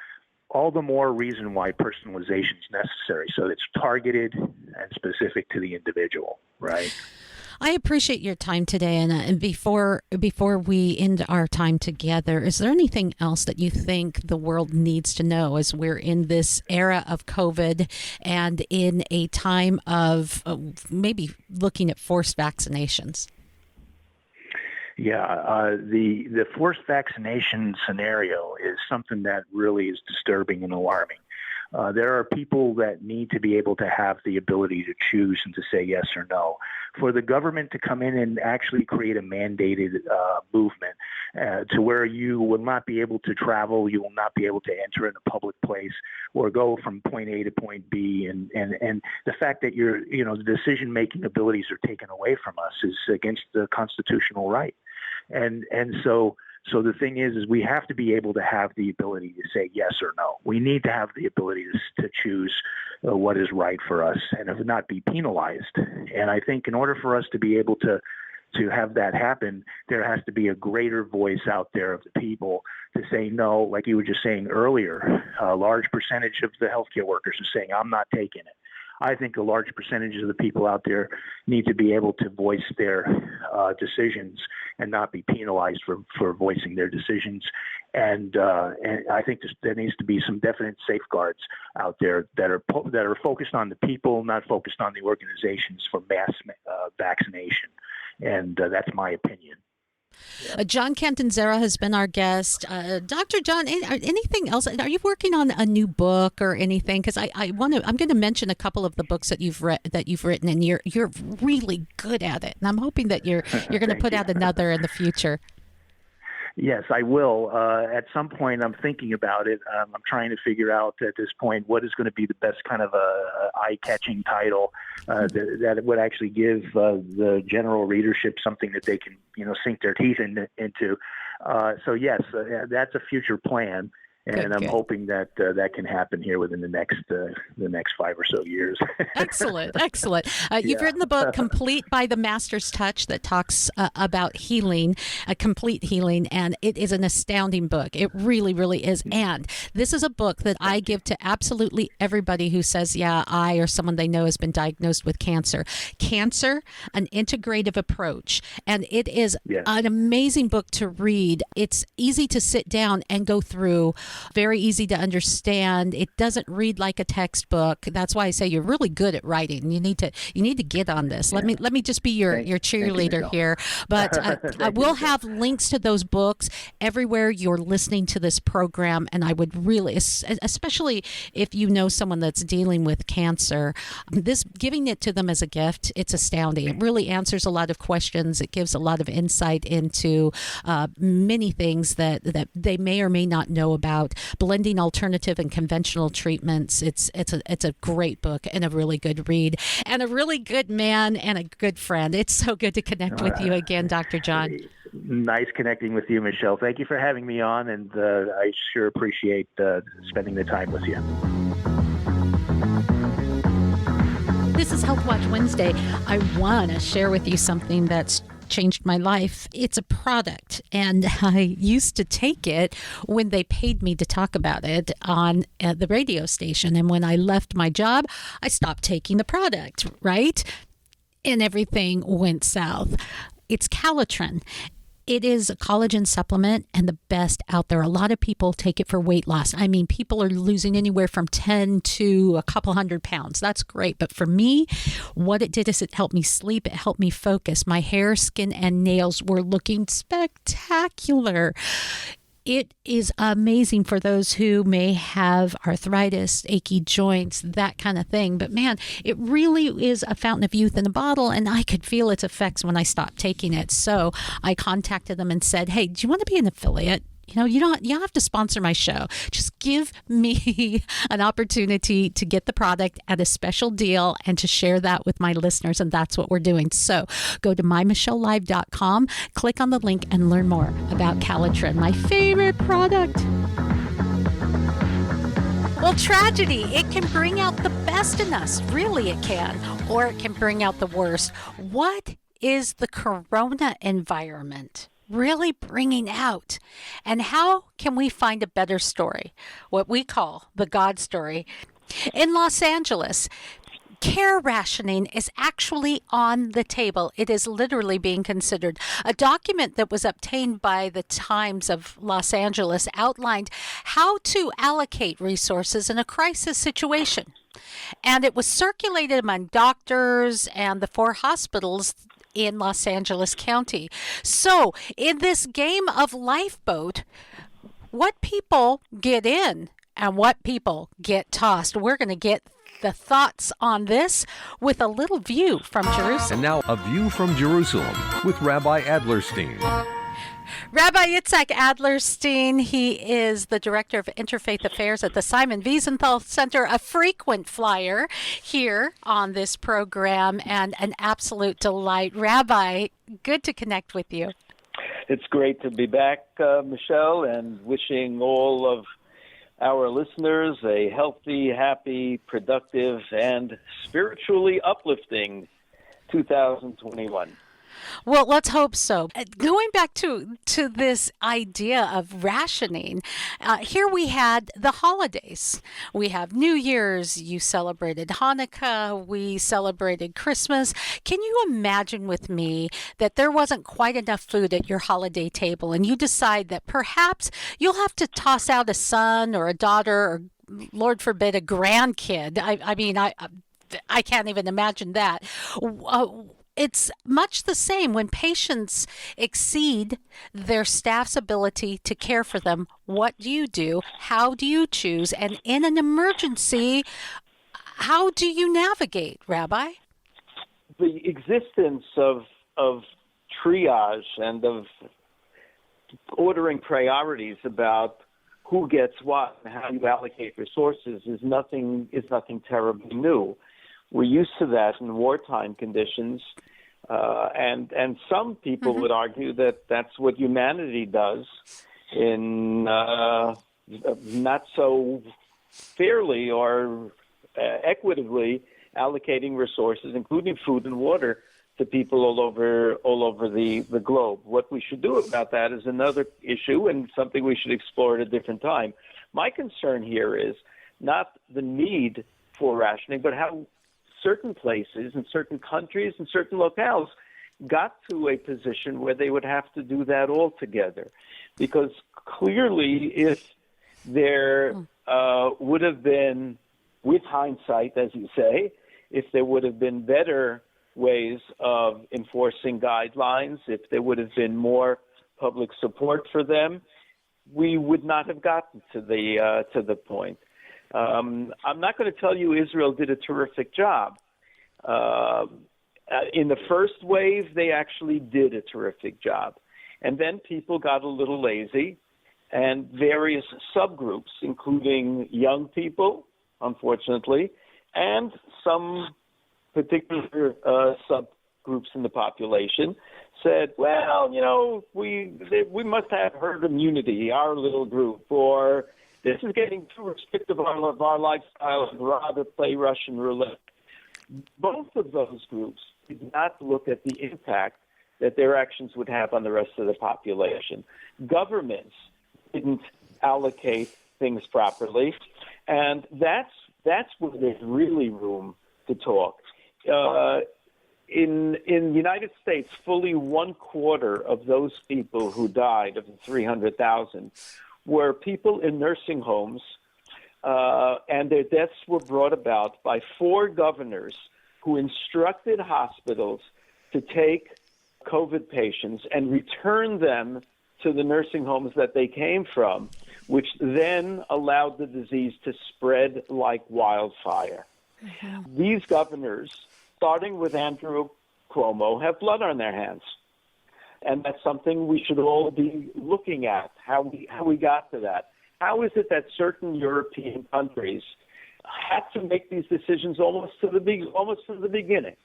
all the more reason why personalization is necessary, so it's targeted and specific to the individual, right? I appreciate your time today, and before we end our time together, is there anything else that you think the world needs to know as we're in this era of COVID and in a time of maybe looking at forced vaccinations? Yeah, the forced vaccination scenario is something that really is disturbing and alarming. There are people that need to be able to have the ability to choose and to say yes or no. For the government to come in and actually create a mandated movement to where you will not be able to travel, you will not be able to enter in a public place or go from point A to point B, and the fact that the decision-making abilities are taken away from us is against the constitutional right. And so the thing is we have to be able to have the ability to say yes or no. We need to have the ability to choose what is right for us and not be penalized. And I think in order for us to be able to have that happen, there has to be a greater voice out there of the people to say no, like you were just saying earlier. A large percentage of the healthcare workers are saying, I'm not taking it. I think a large percentage of the people out there need to be able to voice their decisions and not be penalized for voicing their decisions. And I think there needs to be some definite safeguards out there that are focused on the people, not focused on the organizations for mass vaccination. And that's my opinion. John Cantanzaro has been our guest. Dr. John, anything else? Are you working on a new book or anything? Because I'm going to mention a couple of the books that you've written, and you're really good at it. And I'm hoping that you're going to put out another in the future. Yes, I will. At some point, I'm thinking about it. I'm trying to figure out at this point what is going to be the best kind of eye-catching title that would actually give the general readership something that they can, sink their teeth into. So yes, that's a future plan. And I'm hoping that that can happen here within the next 5 or so years. Excellent. You've written the book Complete by the Master's Touch that talks about healing, complete healing, and it is an astounding book. It really, really is. And this is a book that I give to absolutely everybody who says, yeah, I or someone they know has been diagnosed with cancer. Cancer, an integrative approach. And it is an amazing book to read. It's easy to sit down and go through. Very easy to understand. It doesn't read like a textbook. That's why I say you're really good at writing. You need to get on this. Let me just be your cheerleader here. But we'll have links to those books everywhere you're listening to this program. And I would really, especially if you know someone that's dealing with cancer, giving it to them as a gift, it's astounding. It really answers a lot of questions. It gives a lot of insight into many things that they may or may not know about. Blending alternative and conventional treatments. It's a great book and a really good read and a really good man and a good friend. It's so good to connect with you again, Dr. John. Nice connecting with you, Michelle. Thank you for having me on, and I sure appreciate spending the time with you. This is Health Watch Wednesday. I want to share with you something that's changed my life. It's a product, and I used to take it when they paid me to talk about it on the radio station. And when I left my job, I stopped taking the product, right? And everything went south. It's Calitrin. It is a collagen supplement and the best out there. A lot of people take it for weight loss. I mean, people are losing anywhere from 10 to a couple 100 pounds. That's great. But for me, what it did is it helped me sleep. It helped me focus. My hair, skin, and nails were looking spectacular. It is amazing for those who may have arthritis, achy joints, that kind of thing. But man, it really is a fountain of youth in a bottle, and I could feel its effects when I stopped taking it. So I contacted them and said, hey, do you want to be an affiliate? You don't have to sponsor my show. Just give me an opportunity to get the product at a special deal and to share that with my listeners. And that's what we're doing. So go to MyMichelleLive.com, click on the link and learn more about Calitrin, my favorite product. Well, tragedy, it can bring out the best in us. Really, it can. Or it can bring out the worst. What is the corona environment really bringing out? And how can we find a better story? What we call the God story. In Los Angeles, care rationing is actually on the table. It is literally being considered. A document that was obtained by the Times of Los Angeles outlined how to allocate resources in a crisis situation. And it was circulated among doctors and the 4 hospitals in Los Angeles County. So, in this game of lifeboat, what people get in and what people get tossed, we're going to get the thoughts on this with a little view from Jerusalem. And now, a view from Jerusalem with Rabbi Adlerstein. Rabbi Yitzchok Alderstein, he is the Director of Interfaith Affairs at the Simon Wiesenthal Center, a frequent flyer here on this program, and an absolute delight. Rabbi, good to connect with you. It's great to be back, Michelle, and wishing all of our listeners a healthy, happy, productive, and spiritually uplifting 2021. Well, let's hope so. Going back to this idea of rationing, here we had the holidays. We have New Year's, you celebrated Hanukkah, we celebrated Christmas. Can you imagine with me that there wasn't quite enough food at your holiday table and you decide that perhaps you'll have to toss out a son or a daughter or, Lord forbid, a grandkid? I can't even imagine that. It's much the same when patients exceed their staff's ability to care for them. What do you do? How do you choose? And in an emergency, how do you navigate, Rabbi? The existence of triage and of ordering priorities about who gets what and how you allocate resources is nothing terribly new. We're used to that in wartime conditions, and some people would argue that that's what humanity does in not so fairly or equitably allocating resources, including food and water, to people all over the globe. What we should do about that is another issue and something we should explore at a different time. My concern here is not the need for rationing, but how certain places and certain countries and certain locales got to a position where they would have to do that all together. Because clearly, if there would have been, with hindsight, as you say, if there would have been better ways of enforcing guidelines, if there would have been more public support for them, we would not have gotten to the point. I'm not going to tell you Israel did a terrific job. In the first wave, they actually did a terrific job. And then people got a little lazy, and various subgroups, including young people, unfortunately, and some particular subgroups in the population said, well, we must have herd immunity, our little group, or this is getting too restrictive of our lifestyle, and rather play Russian roulette. Both of those groups did not look at the impact that their actions would have on the rest of the population. Governments didn't allocate things properly, and that's where there's really room to talk. In the United States, fully 1/4 of those people who died, of the 300,000, were people in nursing homes, and their deaths were brought about by 4 governors who instructed hospitals to take COVID patients and return them to the nursing homes that they came from, which then allowed the disease to spread like wildfire. Mm-hmm. These governors, starting with Andrew Cuomo, have blood on their hands. And that's something we should all be looking at, how we got to that. How is it that certain European countries had to make these decisions almost from the beginning?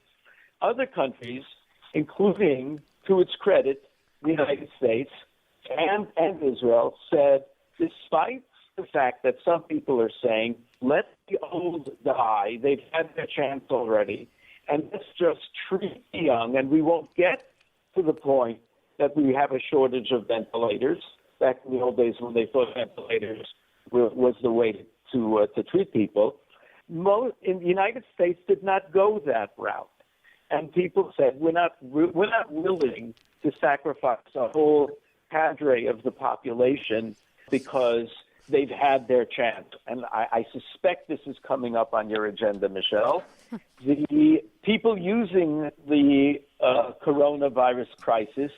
Other countries, including, to its credit, the United States and Israel, said, despite the fact that some people are saying, let the old die. They've had their chance already. And let's just treat the young. And we won't get to the point that we have a shortage of ventilators. Back in the old days when they thought ventilators was the way to treat people. Most in the United States did not go that route. And people said, we're not willing to sacrifice a whole cadre of the population because they've had their chance. And I suspect this is coming up on your agenda, Michelle. The people using the coronavirus crisis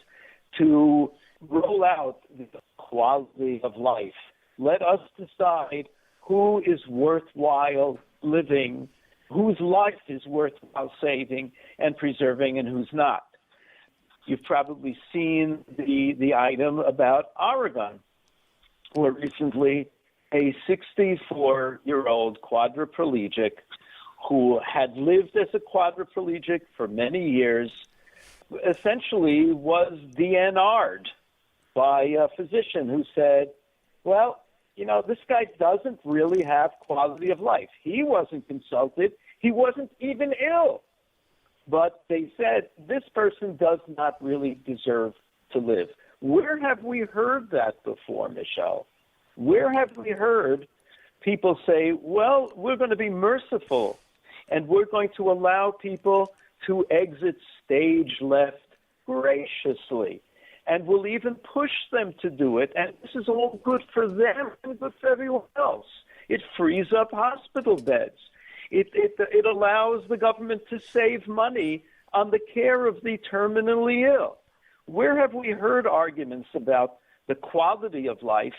to roll out the quality of life. Let us decide who is worthwhile living, whose life is worthwhile saving and preserving, and who's not. You've probably seen the item about Oregon, where recently a 64-year-old quadriplegic who had lived as a quadriplegic for many years essentially was DNR'd by a physician who said, well, this guy doesn't really have quality of life. He wasn't consulted. He wasn't even ill. But they said, this person does not really deserve to live. Where have we heard that before, Michelle? Where have we heard people say, well, we're going to be merciful and we're going to allow people to exit stage left graciously, and we'll even push them to do it, and this is all good for them and good for everyone else. It frees up hospital beds. It allows the government to save money on the care of the terminally ill. Where have we heard arguments about the quality of life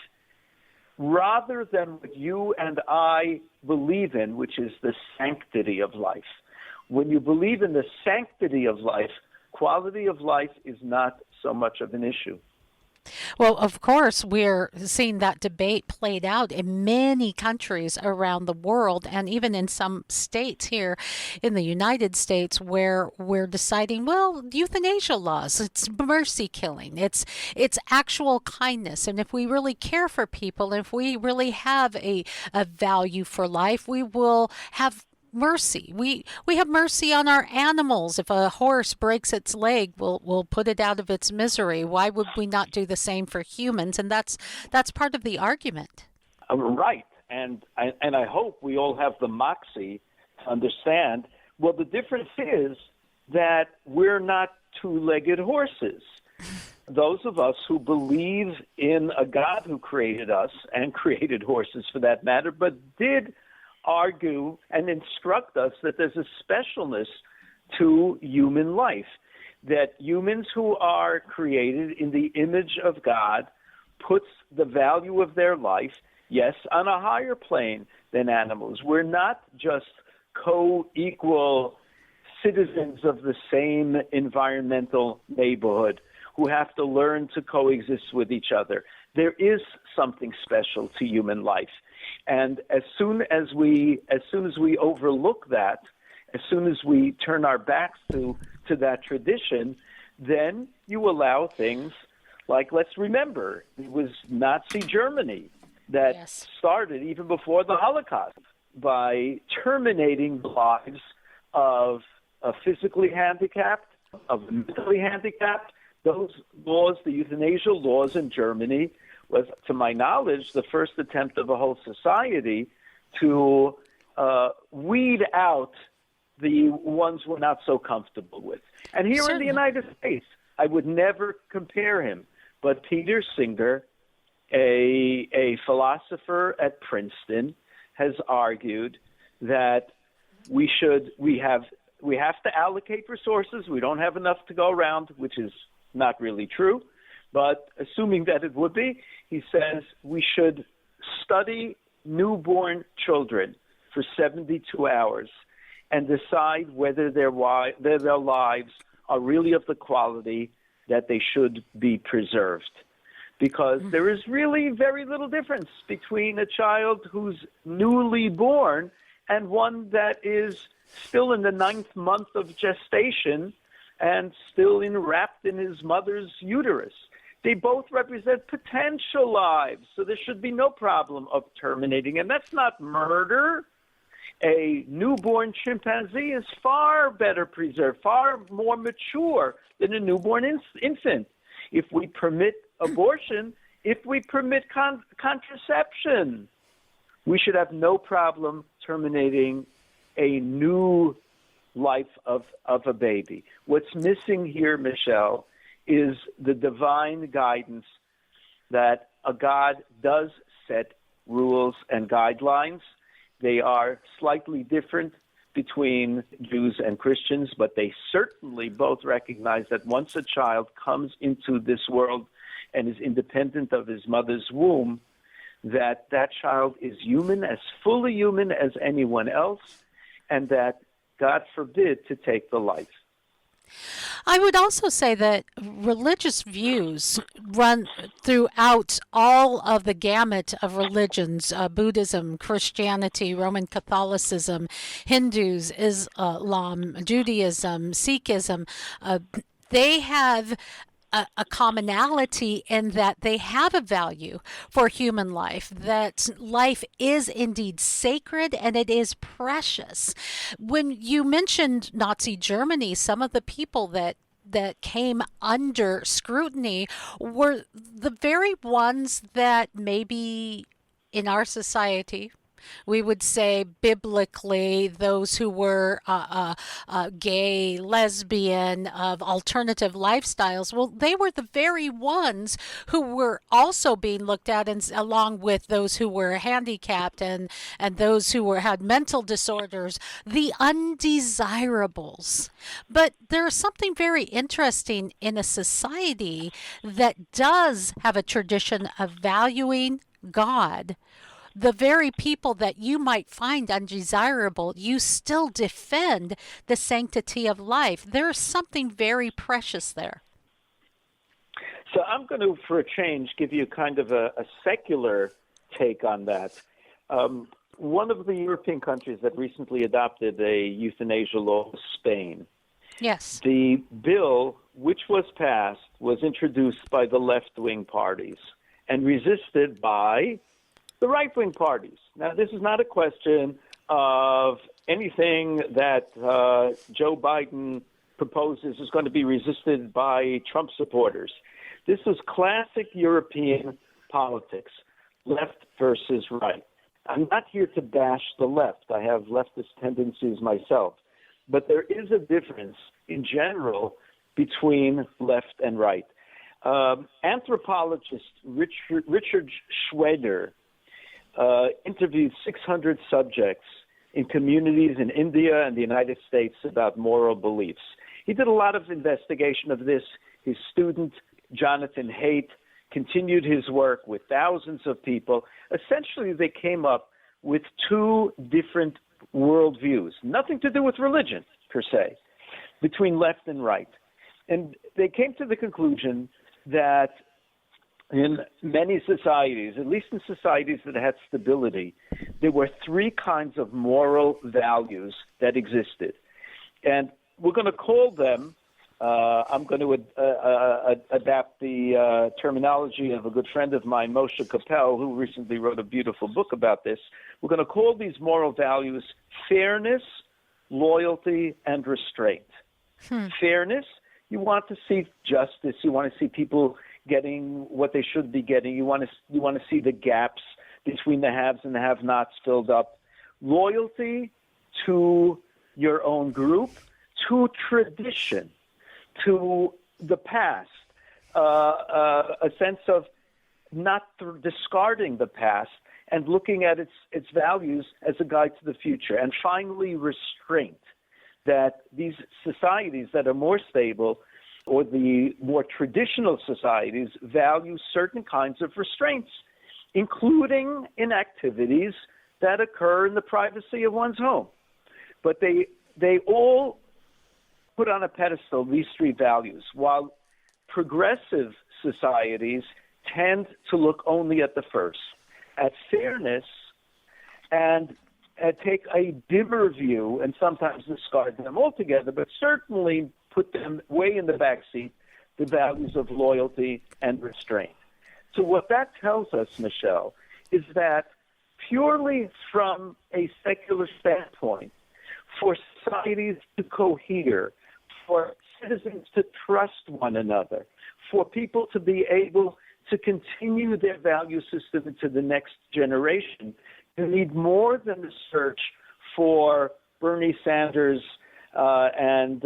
rather than what you and I believe in, which is the sanctity of life? When you believe in the sanctity of life, quality of life is not so much of an issue. Well, of course, we're seeing that debate played out in many countries around the world, and even in some states here in the United States where we're deciding, well, euthanasia laws, it's mercy killing, it's actual kindness. And if we really care for people, if we really have a value for life, we will have mercy. We have mercy on our animals. If a horse breaks its leg, we'll put it out of its misery. Why would we not do the same for humans? And that's part of the argument. Right. And I hope we all have the moxie to understand, well, the difference is that we're not two-legged horses. Those of us who believe in a God who created us and created horses for that matter, but did argue and instruct us that there's a specialness to human life, that humans who are created in the image of God puts the value of their life, yes, on a higher plane than animals. We're not just co-equal citizens of the same environmental neighborhood who have to learn to coexist with each other. There is something special to human life. And as soon as we overlook that, as soon as we turn our backs to that tradition, then you allow things like, let's remember, it was Nazi Germany that started even before the Holocaust by terminating the lives of physically handicapped, of mentally handicapped. Those laws, the euthanasia laws in Germany, was, to my knowledge, the first attempt of a whole society to weed out the ones we're not so comfortable with. And here in the United States, I would never compare him, but Peter Singer, a philosopher at Princeton, has argued that we have to allocate resources. We don't have enough to go around, which is not really true. But assuming that it would be, he says we should study newborn children for 72 hours and decide whether their lives are really of the quality that they should be preserved. Because there is really very little difference between a child who's newly born and one that is still in the 9th month of gestation and still enwrapped in his mother's uterus. They both represent potential lives, so there should be no problem of terminating. And that's not murder. A newborn chimpanzee is far better preserved, far more mature than a newborn infant. If we permit abortion, if we permit contraception, we should have no problem terminating a new life of a baby. What's missing here, Michelle, is the divine guidance that a God does set rules and guidelines. They are slightly different between Jews and Christians, but they certainly both recognize that once a child comes into this world and is independent of his mother's womb, that child is human, as fully human as anyone else, and that, God forbid, to take the life. I would also say that religious views run throughout all of the gamut of religions, Buddhism, Christianity, Roman Catholicism, Hindus, Islam, Judaism, Sikhism. They have a commonality in that they have a value for human life, that life is indeed sacred and it is precious. When you mentioned Nazi Germany, some of the people that came under scrutiny were the very ones that maybe in our society we would say biblically those who were gay, lesbian, of alternative lifestyles. Well, they were the very ones who were also being looked at, and along with those who were handicapped and those who had mental disorders, the undesirables. But there's something very interesting in a society that does have a tradition of valuing God. The very people that you might find undesirable, you still defend the sanctity of life. There's something very precious there. So I'm going to, for a change, give you kind of a secular take on that. One of the European countries that recently adopted a euthanasia law was Spain. Yes. The bill, which was passed, was introduced by the left-wing parties and resisted by the right-wing parties. Now, this is not a question of anything that Joe Biden proposes is going to be resisted by Trump supporters. This is classic European politics, left versus right. I'm not here to bash the left. I have leftist tendencies myself. But there is a difference in general between left and right. Anthropologist Richard Schweder interviewed 600 subjects in communities in India and the United States about moral beliefs. He did a lot of investigation of this. His student, Jonathan Haidt, continued his work with thousands of people. Essentially, they came up with two different worldviews, nothing to do with religion, per se, between left and right. And they came to the conclusion that in many societies, at least in societies that had stability, there were three kinds of moral values that existed. And we're going to call them, I'm going to adapt the terminology of a good friend of mine, Moshe Capel, who recently wrote a beautiful book about this. We're going to call these moral values fairness, loyalty, and restraint. Fairness, you want to see justice. You want to see people getting what they should be getting. You want to see the gaps between the haves and the have-nots filled up. Loyalty to your own group, to tradition, to the past, a sense of not discarding the past and looking at its values as a guide to the future. And finally, restraint, that these societies that are more stable or the more traditional societies value certain kinds of restraints, including in activities that occur in the privacy of one's home. But they all put on a pedestal these three values, while progressive societies tend to look only at the first, at fairness, and take a dimmer view and sometimes discard them altogether, but certainly put them way in the backseat the values of loyalty and restraint. So what that tells us, Michelle, is that purely from a secular standpoint, for societies to cohere, for citizens to trust one another, for people to be able to continue their value system into the next generation, you need more than the search for Bernie Sanders and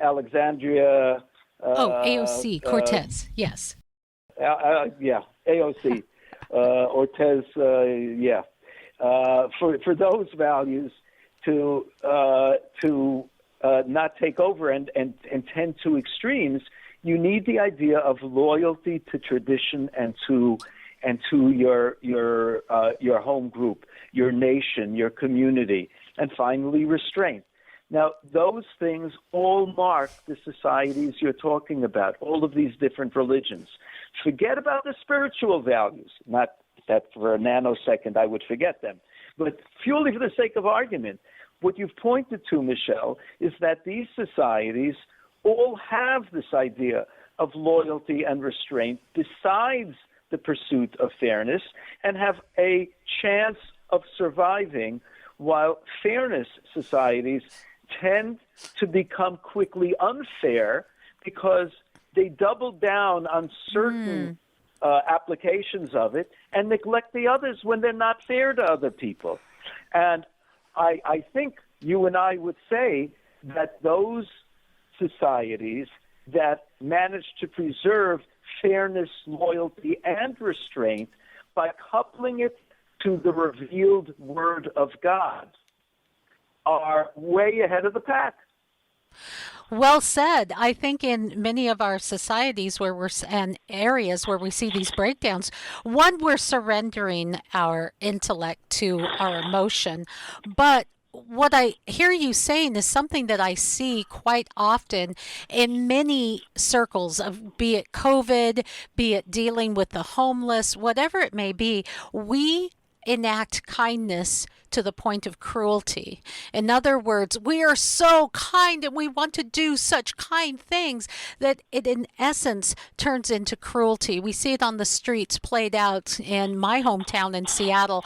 Alexandria. AOC, Cortez, yes. Yeah, AOC, Ortez, yeah. For those values to not take over and tend to extremes, you need the idea of loyalty to tradition and to your home group, your nation, your community, and finally restraint. Now, those things all mark the societies you're talking about, all of these different religions. Forget about the spiritual values. Not that for a nanosecond I would forget them, but purely for the sake of argument, what you've pointed to, Michelle, is that these societies all have this idea of loyalty and restraint besides the pursuit of fairness and have a chance of surviving, while fairness societies tend to become quickly unfair because they double down on certain applications of it and neglect the others when they're not fair to other people. And I think you and I would say that those societies that manage to preserve fairness, loyalty, and restraint by coupling it to the revealed Word of God are way ahead of the pack. Well said. I think in many of our societies and areas where we see these breakdowns, one, we're surrendering our intellect to our emotion, but what I hear you saying is something that I see quite often in many circles of, be it COVID, be it dealing with the homeless, whatever it may be, we enact kindness to the point of cruelty. In other words, we are so kind and we want to do such kind things that it in essence turns into cruelty. We see it on the streets played out in my hometown in Seattle,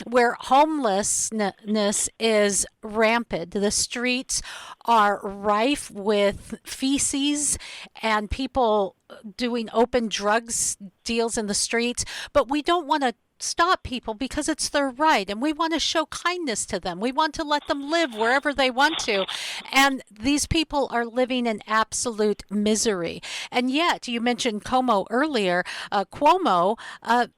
where homelessness is rampant. The streets are rife with feces and people doing open drugs deals in the streets, but we don't want to stop people because it's their right and we want to show kindness to them. We want to let them live wherever they want to. And these people are living in absolute misery. And yet, you mentioned Cuomo earlier, Cuomo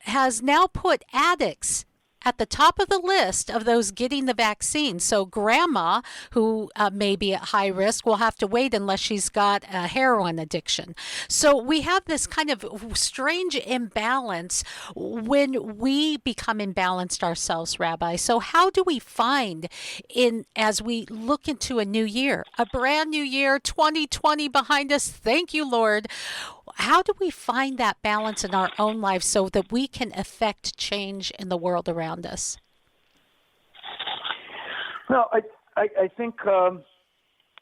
has now put addicts at the top of the list of those getting the vaccine. So grandma, who may be at high risk, will have to wait unless she's got a heroin addiction. So we have this kind of strange imbalance when we become imbalanced ourselves, Rabbi. So how do we find, as we look into a new year, a brand new year, 2020 behind us, thank you, Lord, how do we find that balance in our own lives so that we can affect change in the world around us? Well, I think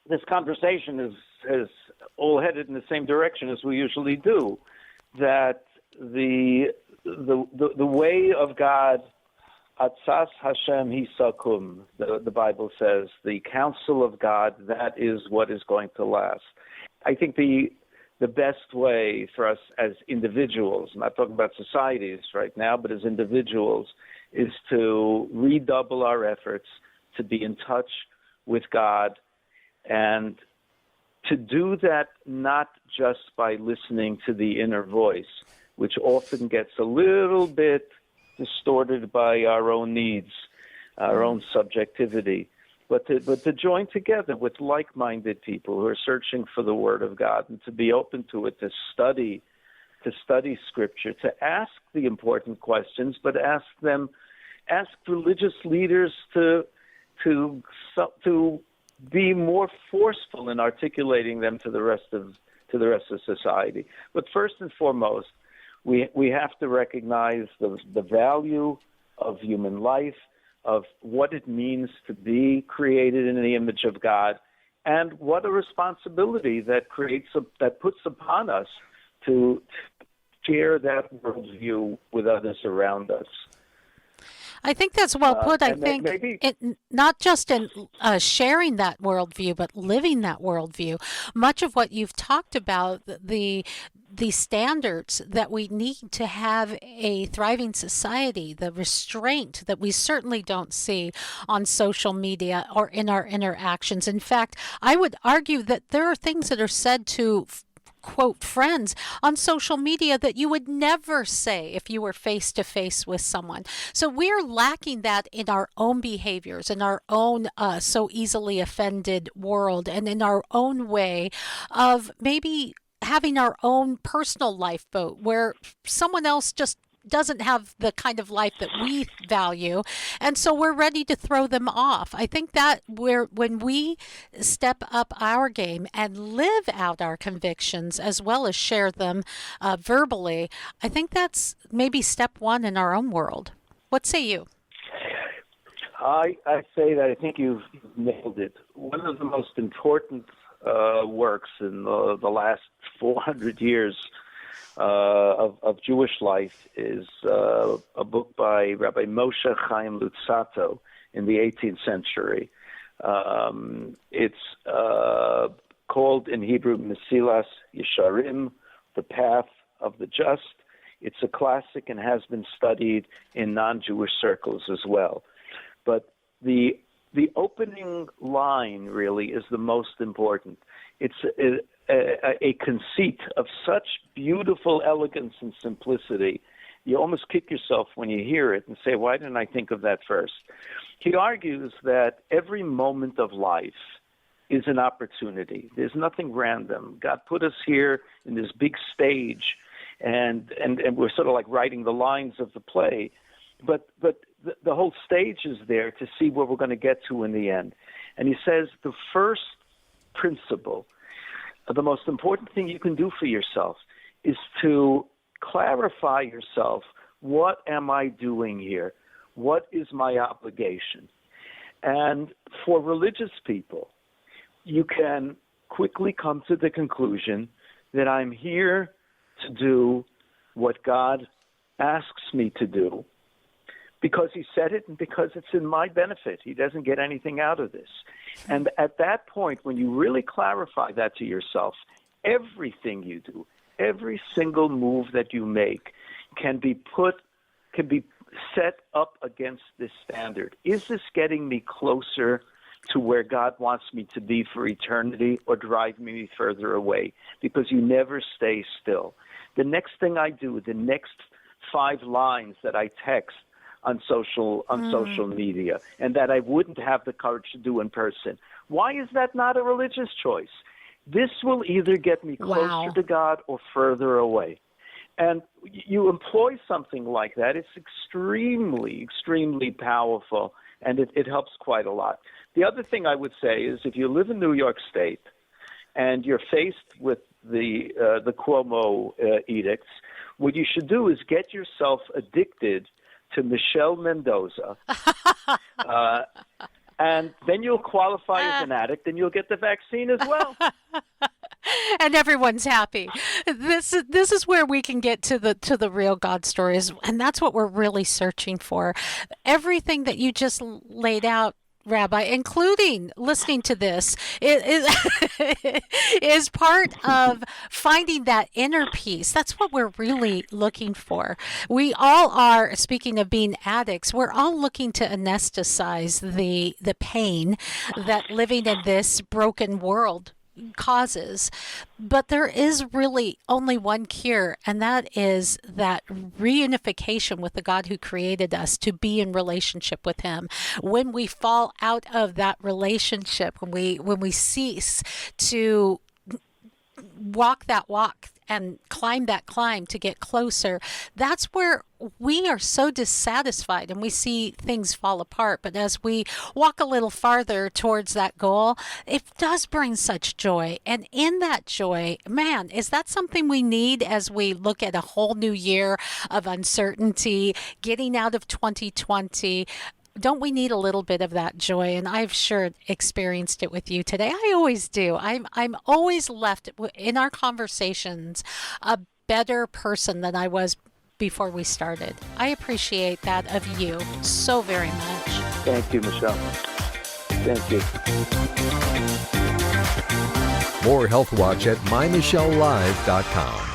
this conversation is all headed in the same direction as we usually do. That the way of God, Atzas Hashem Hisakum, the Bible says, the counsel of God, that is what is going to last. I think the best way for us as individuals, I'm not talking about societies right now, but as individuals, is to redouble our efforts to be in touch with God, and to do that not just by listening to the inner voice, which often gets a little bit distorted by our own needs, our own subjectivity, but to join together with like-minded people who are searching for the Word of God, and to be open to it, to study Scripture, to ask the important questions, but ask religious leaders to be more forceful in articulating them to the rest of society. But first and foremost, we have to recognize the value of human life, of what it means to be created in the image of God, and what a responsibility that puts upon us to share that worldview with others around us. I think that's well put. I think maybe, not just in sharing that worldview, but living that worldview. Much of what you've talked about, the standards that we need to have a thriving society, the restraint that we certainly don't see on social media or in our interactions. In fact, I would argue that there are things that are said to quote friends on social media that you would never say if you were face to face with someone. So we're lacking that in our own behaviors, in our own so easily offended world, and in our own way of maybe having our own personal lifeboat where someone else just doesn't have the kind of life that we value, and so we're ready to throw them off. I think that when we step up our game and live out our convictions as well as share them verbally, I think that's maybe step one in our own world. What say you? I say that I think you've nailed it. One of the most important works in the last 400 years of Jewish life is a book by Rabbi Moshe Chaim Luzzatto in the 18th century. It's called in Hebrew Mesilas Yesharim, The Path of the Just. It's a classic and has been studied in non-Jewish circles as well. But the opening line really is the most important. It's a conceit of such beautiful elegance and simplicity. You almost kick yourself when you hear it and say, why didn't I think of that first? He argues that every moment of life is an opportunity. There's nothing random. God put us here in this big stage, and we're sort of like writing the lines of the play. But the whole stage is there to see where we're going to get to in the end. And he says the first principle, the most important thing you can do for yourself is to clarify yourself. What am I doing here? What is my obligation? And for religious people, you can quickly come to the conclusion that I'm here to do what God asks me to do because he said it and because it's in my benefit. He doesn't get anything out of this. And at that point, when you really clarify that to yourself, everything you do, every single move that you make can be set up against this standard. Is this getting me closer to where God wants me to be for eternity or drive me further away? Because you never stay still. The next thing I do, the next 5 lines that I text on social media, and that I wouldn't have the courage to do in person. Why is that not a religious choice? This will either get me closer to God or further away. And you employ something like that, it's extremely, extremely powerful, and it helps quite a lot. The other thing I would say is if you live in New York State and you're faced with the Cuomo edicts, what you should do is get yourself addicted to Michelle Mendoza, and then you'll qualify as an addict, and you'll get the vaccine as well. And everyone's happy. This is where we can get to the real God stories, and that's what we're really searching for. Everything that you just laid out, Rabbi, including listening to this, is part of finding that inner peace. That's what we're really looking for. We all are, speaking of being addicts, we're all looking to anesthetize the pain that living in this broken world causes. But there is really only one cure, and that is that reunification with the God who created us, to be in relationship with him. When we fall out of that relationship, when we cease to walk that walk and climb that climb to get closer, that's where we are so dissatisfied and we see things fall apart. But as we walk a little farther towards that goal, it does bring such joy. And in that joy, man, is that something we need as we look at a whole new year of uncertainty, getting out of 2020? don't we need a little bit of that joy? And I've sure experienced it with you today. I always do. I'm always left in our conversations a better person than I was before we started. I appreciate that of you so very much. Thank you, Michelle. Thank you. More Health Watch at MyMichelleLive.com.